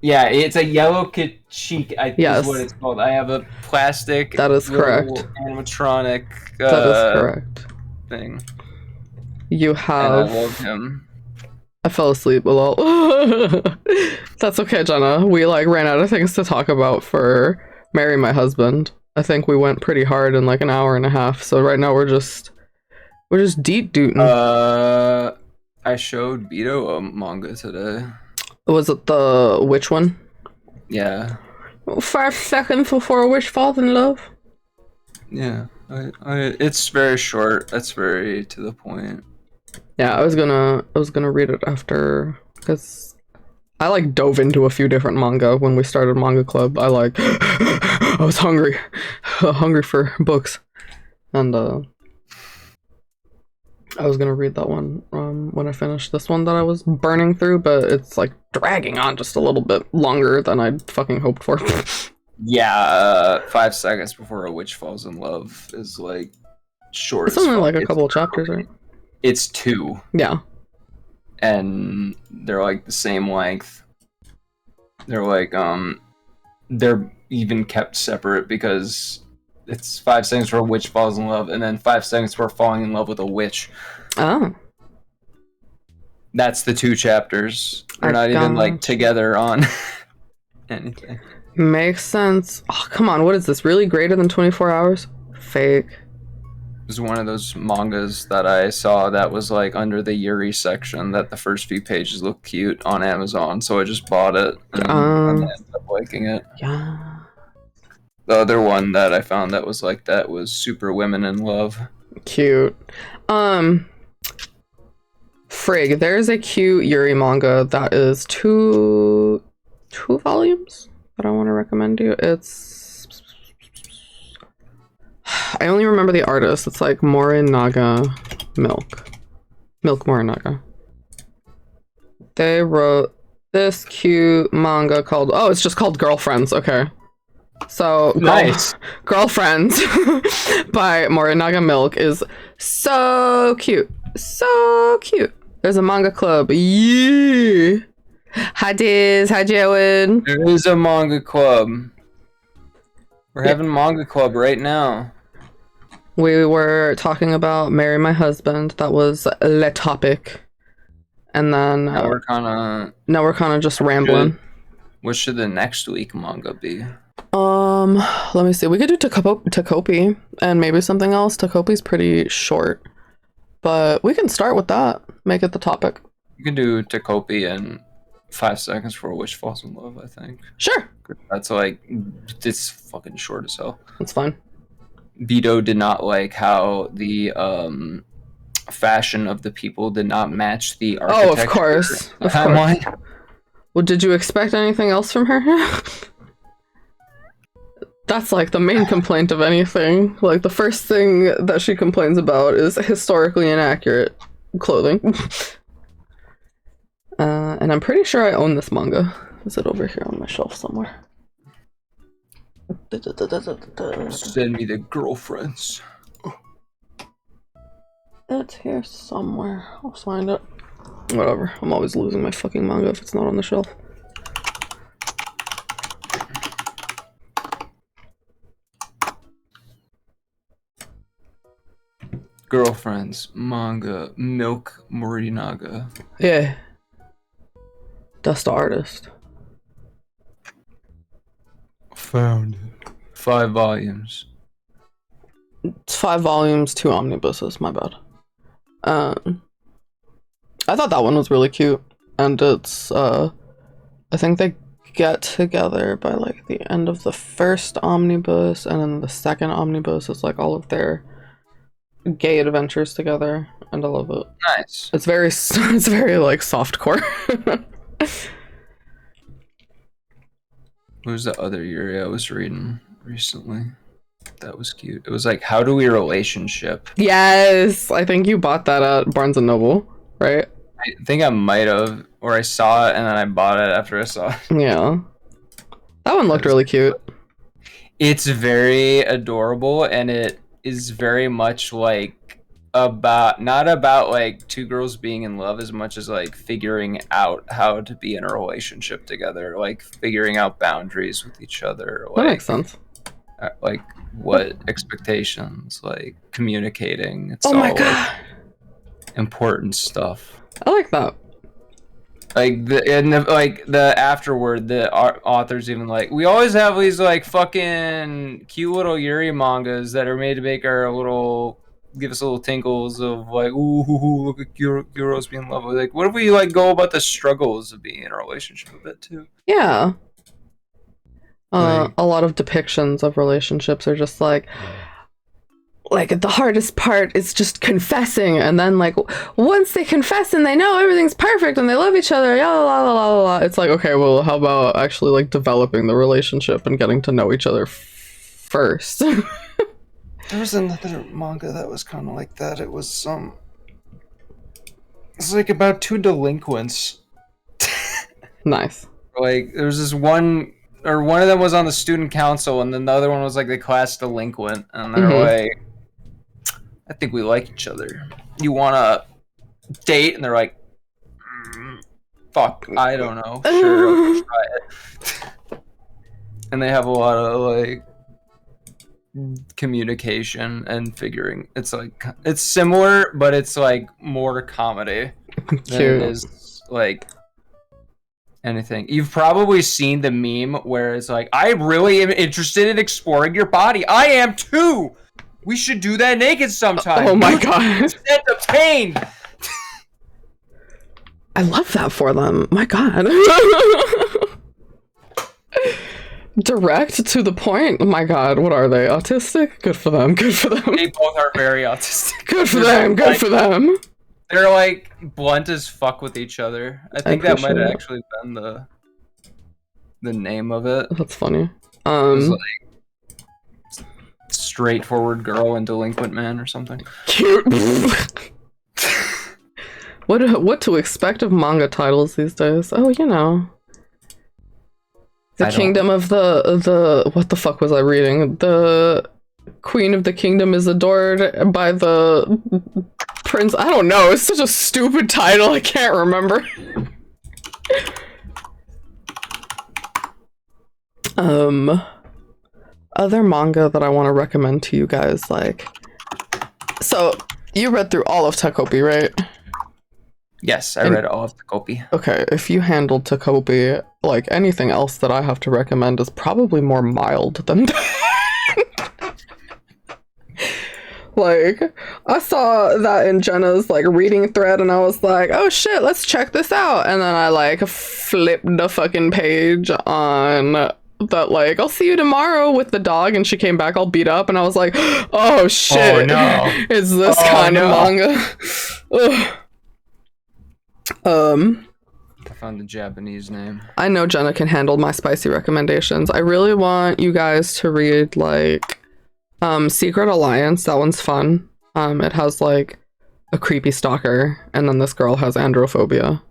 Yeah, it's a yellow Kachik, Yes. is what it's called. I have a plastic. That is correct. Animatronic. That is correct. Thing. You And have. I love him. I fell asleep a little. That's okay, Jenna. We like ran out of things to talk about for Marry My Husband. I think we went pretty hard in like an hour and a half. So right now we're just deep dooting. I showed Beto a manga today. Was it the which one? Yeah. 5 seconds before a witch falls in love. Yeah. It's very short. That's very to the point. Yeah, I was gonna read it after, because I like dove into a few different manga when we started manga club. I was hungry for books, and I was gonna read that one when I finished this one that I was burning through, but it's like dragging on just a little bit longer than I'd fucking hoped for. Yeah, 5 seconds before a witch falls in love is like short. It's only like a couple of chapters, right? It's 2. Yeah. And they're like the same length. They're like they're even kept separate because it's 5 seconds before a witch falls in love, and then 5 seconds before falling in love with a witch. Oh. That's the 2 chapters. They're not even like together on anything. Makes sense. Oh, come on. What is this? Really greater than 24 hours? Fake. It was one of those mangas that I saw that was like under the Yuri section, that the first few pages look cute on Amazon, so I just bought it and I ended up liking it. Yeah. The other one that I found that was like that was Super Women in Love. Cute. Frig, there's a cute Yuri manga that is two volumes that I want to recommend you. It's, I only remember the artist. It's like Morinaga Milk Morinaga. They wrote this cute manga called, oh, it's just called Girlfriends. Okay. So Nice. Girlfriends by Morinaga Milk is so cute. So cute. There's a manga club. Yeah. Hi Diz, hi Joan. There is a manga club. We're having manga club right now. We were talking about Marry My Husband. That was le topic. And then Now we're kind of just rambling. What should the next week manga be? Let me see. We could do Takopi and maybe something else. Takopi's pretty short, but we can start with that. Make it the topic. You can do Takopi and 5 seconds before a witch falls in love, I think. Sure. That's like, it's fucking short as hell. That's fine. Beto did not like how the fashion of the people did not match the architecture. Oh, of course. Of timeline. course. Well, did you expect anything else from her? That's like the main complaint of anything. Like the first thing that she complains about is historically inaccurate clothing. And I'm pretty sure I own this manga. Is it over here on my shelf somewhere? I Send me the girlfriends. It's here somewhere. I'll find it. Whatever. I'm always losing my fucking manga if it's not on the shelf. Girlfriends, manga, Milk Morinaga. Yeah. That's the artist. Found it. 5 volumes. It's 5 volumes, 2 omnibuses, my bad. I thought that one was really cute. And it's, I think they get together by, like, the end of the first omnibus, and then the second omnibus is, like, all of their gay adventures together, and I love it. Nice. It's very, like, softcore. What was the other Yuri I was reading recently? That was cute. It was like, How Do We Relationship? Yes! I think you bought that at Barnes & Noble, right? I think I might have, or I saw it and then I bought it after I saw it. Yeah. That one looked really cute. It's very adorable, and it is very much like not about like 2 girls being in love as much as like figuring out how to be in a relationship together, like figuring out boundaries with each other. Like, that makes sense. Like what expectations, like communicating. It's oh my all, god. like, important stuff. I like that. Like the afterward, the authors even like, we always have these like fucking cute little Yuri mangas that are made to make our little, give us little tinkles of like, ooh, look at girls being in love. Like, what if we like go about the struggles of being in a relationship a bit too? Yeah. A lot of depictions of relationships are just like the hardest part is just confessing, and then like once they confess and they know everything's perfect and they love each other, la la la la la, it's like, okay, well, how about actually like developing the relationship and getting to know each other first? There was another manga that was kind of like that. It was it's like about 2 delinquents. Nice. Like there was this one, or one of them was on the student council, and then the other one was like the class delinquent, and they're like, I think we like each other. You wanna date? And they're like, fuck, I don't know. Sure, I'll try it. And they have a lot of like communication and figuring. It's like, it's similar, but it's like more comedy than it is like anything. You've probably seen the meme where it's like, I really am interested in exploring your body. I am too. We should do that naked sometime. Oh my god. Set the pain. I love that for them. My god. Direct to the point. Oh my god, what are they? Autistic? Good for them. Good for them. They both are very autistic. Good for them. Good for them. They're like blunt as fuck with each other. I think that might have actually been the name of it. That's funny. It was like straightforward girl and delinquent man or something. Cute. What to expect of manga titles these days? Oh, you know. The kingdom of the what the fuck was I reading? The queen of the kingdom is adored by the prince. I don't know. It's such a stupid title. I can't remember. Other manga that I want to recommend to you guys, like, so you read through all of Takopi, right? Yes, I read all of Takopi. Okay, if you handled Takopi, like, anything else that I have to recommend is probably more mild than that. Like, I saw that in Jenna's, like, reading thread, and I was like, oh shit, let's check this out. And then I, like, flipped the fucking page on that, like, I'll see you tomorrow with the dog, and she came back all beat up, and I was like, oh shit. Oh no. Is this kind of manga? Ugh. I found the Japanese name. I know Jenna can handle my spicy recommendations. I really want you guys to read, like, Secret Alliance. That one's fun. It has, like, a creepy stalker, and then this girl has androphobia.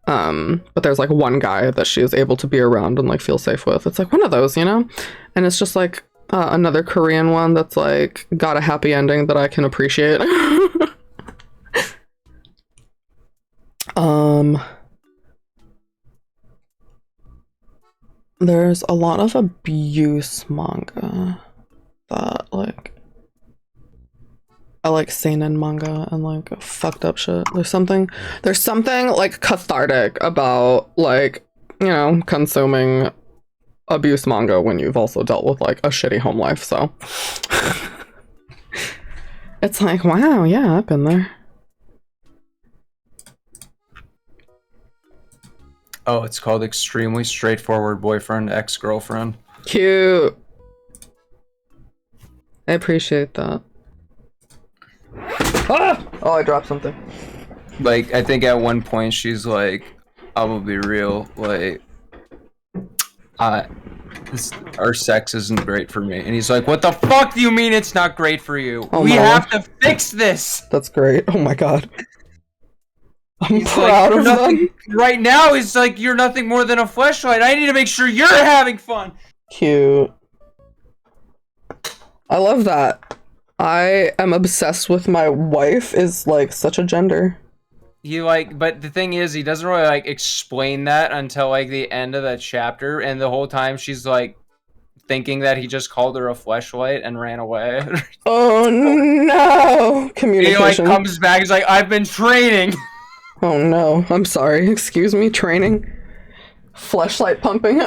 But there's like one guy that she is able to be around and like feel safe with. It's like one of those, you know? And it's just like another Korean one that's like got a happy ending that I can appreciate. There's a lot of abuse manga that like I like seinen manga and like fucked up shit. There's something like cathartic about like, you know, consuming abuse manga when you've also dealt with like a shitty home life, so it's like, wow, yeah, I've been there. Oh, it's called Extremely Straightforward Boyfriend, Ex-Girlfriend. Cute. I appreciate that. Ah! Oh, I dropped something. Like, I think at one point she's like, I will be real, like, our sex isn't great for me. And he's like, what the fuck do you mean it's not great for you? Oh, we have to fix this! That's great. Oh my god. I'm He's proud like, of them. right now, it's like, you're nothing more than a fleshlight. I need to make sure you're having fun! Cute. I love that. I am obsessed with my wife is like such a gender. But the thing is, he doesn't really like explain that until like the end of that chapter, and the whole time she's like thinking that he just called her a fleshlight and ran away. Oh no! Communication. He like comes back, he's like, I've been training. Oh no, I'm sorry. Excuse me, training? Fleshlight pumping?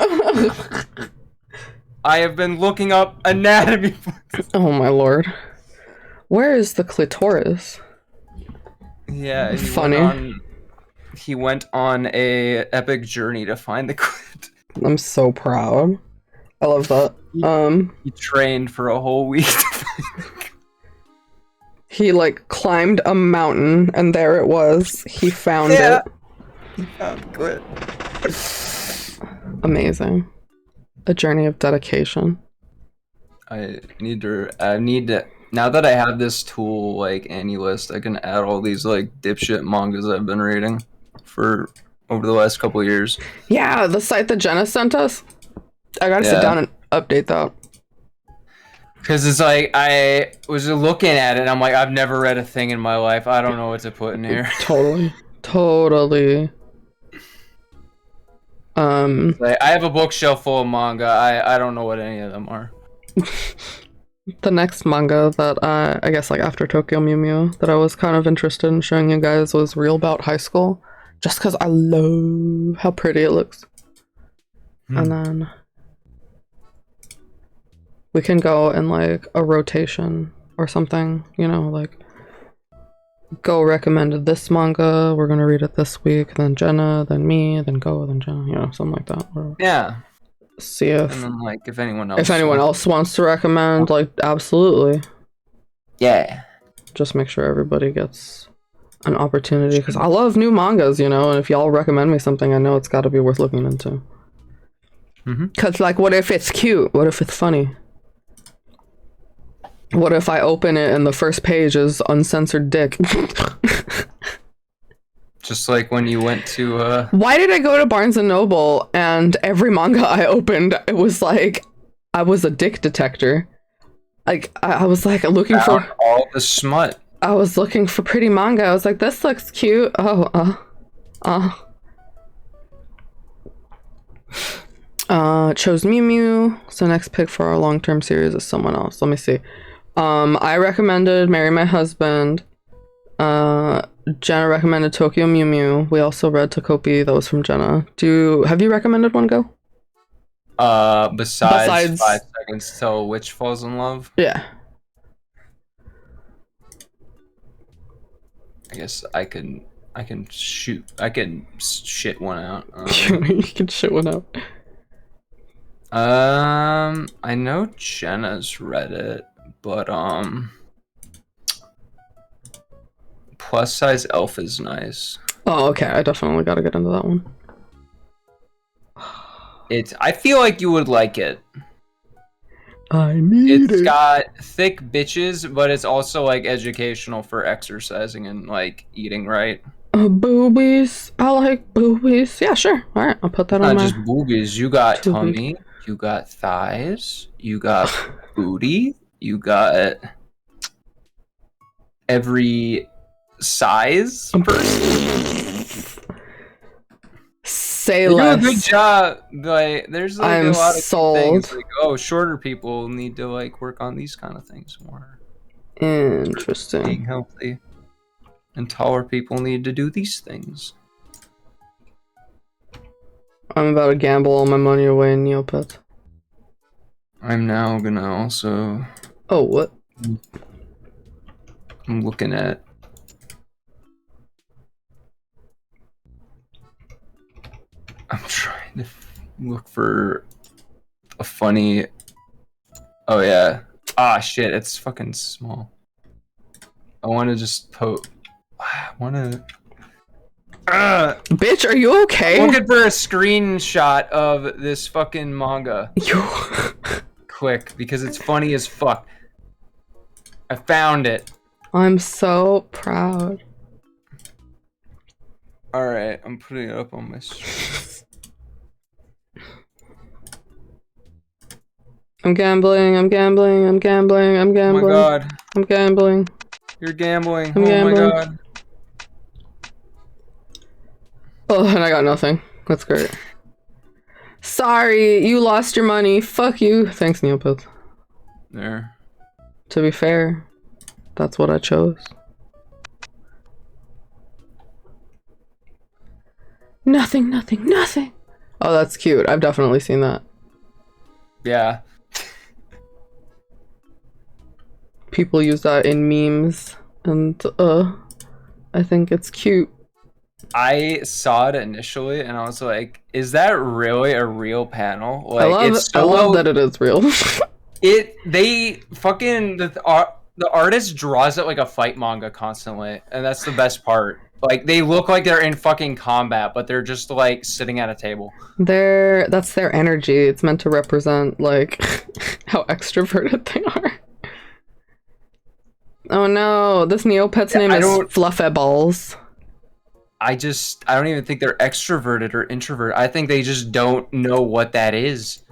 I have been looking up anatomy. Oh my lord. Where is the clitoris? Yeah, funny. He went on a epic journey to find the clit. I'm so proud. I love that. He trained for a whole week to find the clit. He like climbed a mountain and there it was. He found it. He found the clit. Amazing. A journey of dedication. I need to now that I have this tool like AnyList, I can add all these like dipshit mangas I've been reading for over the last couple of years. Yeah, the site that Jenna sent us. I gotta sit down and update that. Because it's like, I was looking at it and I'm like, I've never read a thing in my life. I don't know what to put in here. Totally. Like, I have a bookshelf full of manga. I don't know what any of them are. The next manga that I guess like after Tokyo Mew Mew that I was kind of interested in showing you guys was Real About High School. Just because I love how pretty it looks. And then we can go in like a rotation or something, you know, like Go recommended this manga, we're gonna read it this week, then Jenna, then me, then Go, then Jenna, you know, something like that. Or yeah. See if And then, like, if anyone else wants to recommend, like, absolutely. Yeah. Just make sure everybody gets an opportunity, because I love new mangas, you know, and if y'all recommend me something, I know it's got to be worth looking into. Because, like, what if it's cute? What if it's funny? What if I open it and the first page is uncensored dick? Just like when you went to Why did I go to Barnes & Noble and every manga I opened, it was like I was a dick detector. Like I was like looking for all the smut. I was looking for pretty manga. I was like, this looks cute. Chose Mew Mew. So next pick for our long-term series is someone else. Let me see. I recommended Marry My Husband. Jenna recommended Tokyo Mew Mew. We also read Takopi. That was from Jenna. Have you recommended one, Go? Besides 5 Seconds Till a Witch Falls in Love. Yeah. I guess I can shit one out. You can shit one out. I know Jenna's read it, but Plus Size Elf is nice. Oh, okay. I definitely gotta get into that one. I feel like you would like it. It's got thick bitches, but it's also like educational for exercising and like eating right. Boobies. I like boobies. Yeah, sure. All right, I'll put that on Not my. just boobies. You got to-be. tummy. You got thighs. You got booty. You got every size person. Say You do a less. good job. Like, there's like I'm a lot of sold. things. Like, oh, shorter people need to like work on these kind of things more. Interesting. Being healthy, and taller people need to do these things. I'm about to gamble all my money away in Neopets. I'm now gonna also. Oh, what? I'm looking at. I'm trying to look for a funny. Oh yeah. Ah shit, it's fucking small. I want to just I want to. Bitch, are you okay? I'm looking for a screenshot of this fucking manga. You. Quick, because it's funny as fuck. I found it. I'm so proud. Alright, I'm putting it up on my stream. I'm gambling, I'm gambling, I'm gambling, I'm Oh gambling. my god. I'm gambling. You're gambling. I'm Oh gambling. my god. Oh, and I got nothing. That's great. Sorry, you lost your money. Fuck you. Thanks, Neopets. There. To be fair, that's what I chose. Nothing, nothing, nothing. Oh, that's cute. I've definitely seen that. Yeah. People use that in memes, and I think it's cute. I saw it initially and I was like, is that really a real panel? Like, I love that it is real. The artist draws it like a fight manga constantly, and that's the best part. Like, they look like they're in fucking combat, but they're just like sitting at a table. That's their energy. It's meant to represent like how extroverted they are. Oh no, this Neopet's name is Fluffaballs. I don't even think they're extroverted or introverted. I think they just don't know what that is.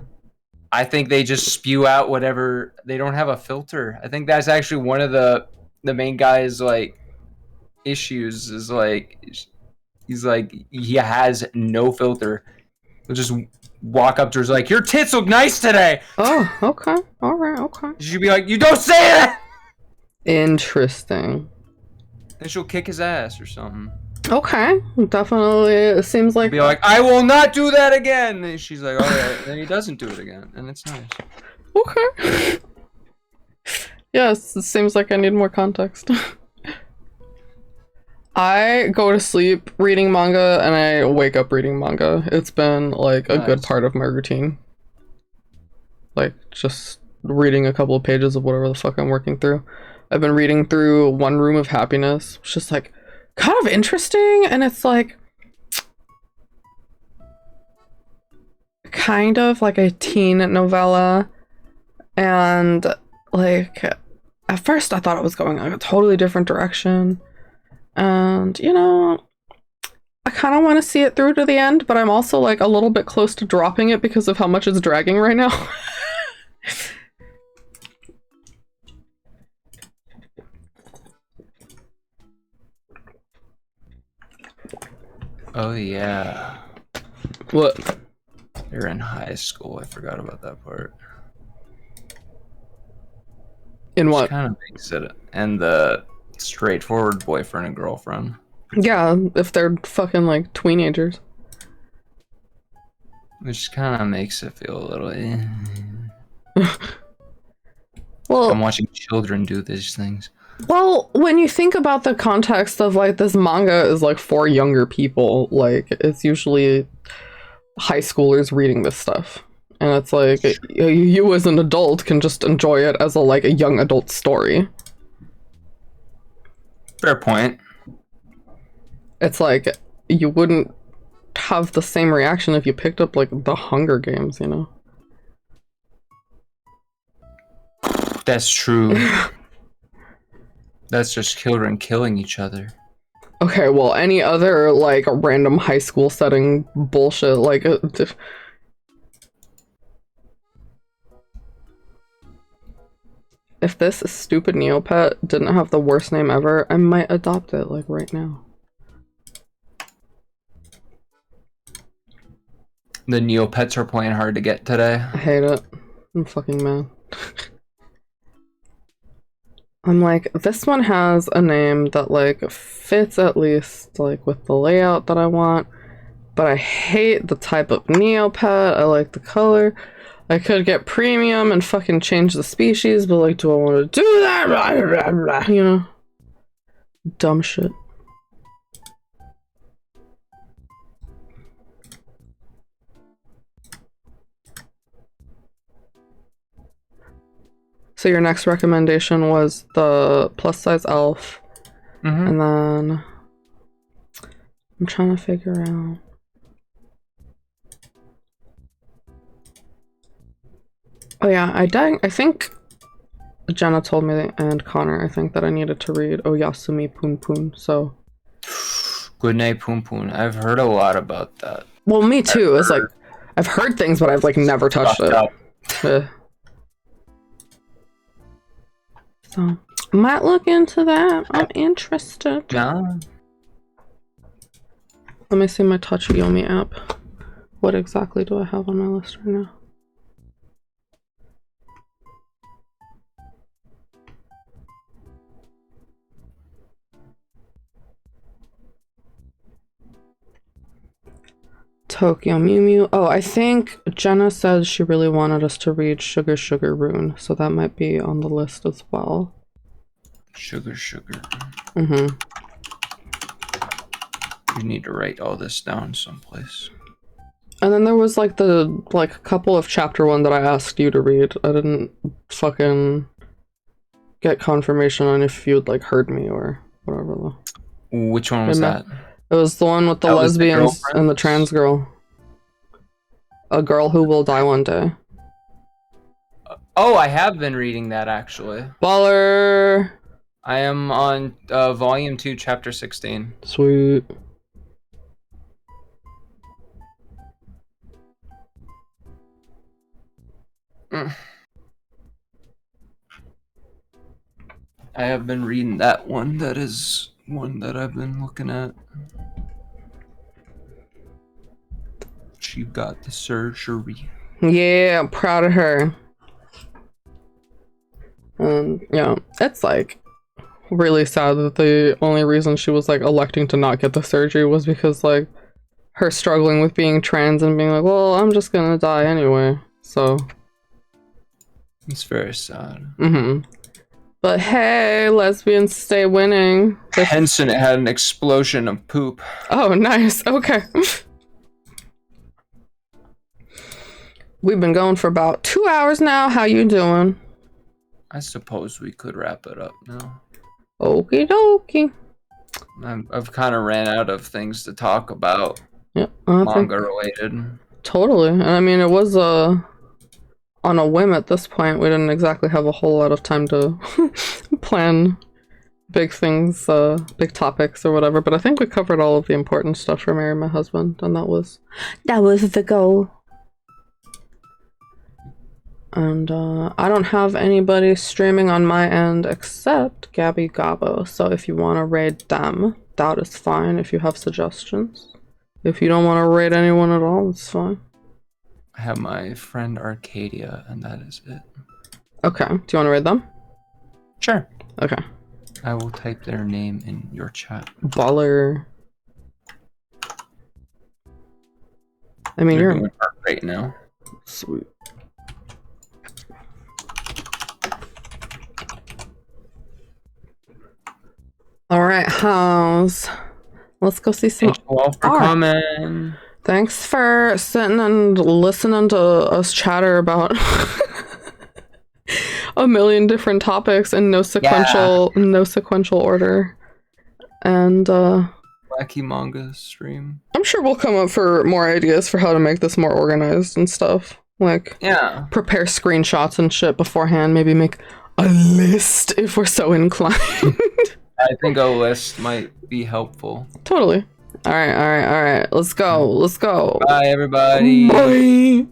I think they just spew out whatever. They don't have a filter. I think that's actually one of the main guy's like issues is like he's like he has no filter. He'll just walk up to her like, your tits look nice today. Oh, okay. Alright, okay. She'll be like, you don't say that. Interesting. And she'll kick his ass or something. Okay, definitely. It seems like Be like, I will not do that again. And she's like, all right. And then he doesn't do it again, and it's nice. okay. Yes, it seems like I need more context. I go to sleep reading manga and I wake up reading manga. It's been like a good part of my routine. Like just reading a couple of pages of whatever the fuck I'm working through. I've been reading through One Room of Happiness, which is like kind of interesting, and it's like kind of like a teen novella, and like at first I thought it was going like a totally different direction, and you know, I kind of want to see it through to the end, but I'm also like a little bit close to dropping it because of how much it's dragging right now. Oh yeah. What? You're in high school. I forgot about that part. In what? Kind of makes it and the straightforward boyfriend and girlfriend. Yeah, if they're fucking like teenagers. Which kind of makes it feel a little. Well, I'm watching children do these things. Well, when you think about the context of like this manga is like for younger people, like it's usually high schoolers reading this stuff, and it's like you as an adult can just enjoy it as a young adult story. Fair point. It's like you wouldn't have the same reaction if you picked up like the Hunger Games, you know? That's true. That's just children killing each other. Okay, well, any other, like, random high school setting bullshit, like, if this stupid Neopet didn't have the worst name ever, I might adopt it, like, right now. The Neopets are playing hard to get today. I hate it. I'm fucking mad. I'm like, this one has a name that, like, fits at least, like, with the layout that I want, but I hate the type of Neopet. I like the color. I could get premium and fucking change the species, but, like, do I want to do that? You know? Dumb shit. So your next recommendation was the plus size elf, and then I'm trying to figure out. Oh yeah, I think Jenna told me, and Connor, I think that I needed to read Oyasumi Poon Poon, so. Good night, Poon Poon. I've heard a lot about that. Well, me too. It's like, I've heard things, but I've, like, never touched it. So, might look into that. I'm interested. No. Let me see my Touch Yomi app. What exactly do I have on my list right now? Tokyo Mew Mew. Oh, I think Jenna said she really wanted us to read Sugar Sugar Rune, so that might be on the list as well. Sugar. Mm-hmm. You need to write all this down someplace. And then there was, like, the, like, couple of chapter 1 that I asked you to read. I didn't fucking get confirmation on if you'd, like, heard me or whatever though. Which one was that? It was the one with the lesbians and the trans girl. A girl who will die one day. Oh, I have been reading that, actually. Baller! I am on volume 2, chapter 16. Sweet. I have been reading that one. That is one that I've been looking at. She got the surgery. Yeah, I'm proud of her. And, yeah, it's, like, really sad that the only reason she was, like, electing to not get the surgery was because, like, her struggling with being trans and being like, well, I'm just gonna die anyway, so. It's very sad. Mm-hmm. But hey, lesbians stay winning. Henson had an explosion of poop. Oh, nice. Okay. We've been going for about 2 hours now. How you doing? I suppose we could wrap it up now. Okie dokie. I've kind of ran out of things to talk about. Yeah, manga related. Totally. And I mean, it was on a whim at this point. We didn't exactly have a whole lot of time to plan big things, big topics or whatever. But I think we covered all of the important stuff for Marry My Husband, and that was the goal. And I don't have anybody streaming on my end except Gabby Gabo. So if you want to raid them, that is fine. If you have suggestions. If you don't want to raid anyone at all, it's fine. I have my friend Arcadia, and that is it. Okay. Do you want to raid them? Sure. Okay. I will type their name in your chat. Baller. I mean, you're doing art right now. Sweet. All right, House. Let's go see some. Thank you all for coming. Thanks for sitting and listening to us chatter about a million different topics in no sequential order. And wacky manga stream. I'm sure we'll come up for more ideas for how to make this more organized and stuff. Like, yeah, prepare screenshots and shit beforehand. Maybe make a list if we're so inclined. I think a list might be helpful. Totally. All right. Let's go. Bye, everybody. Bye.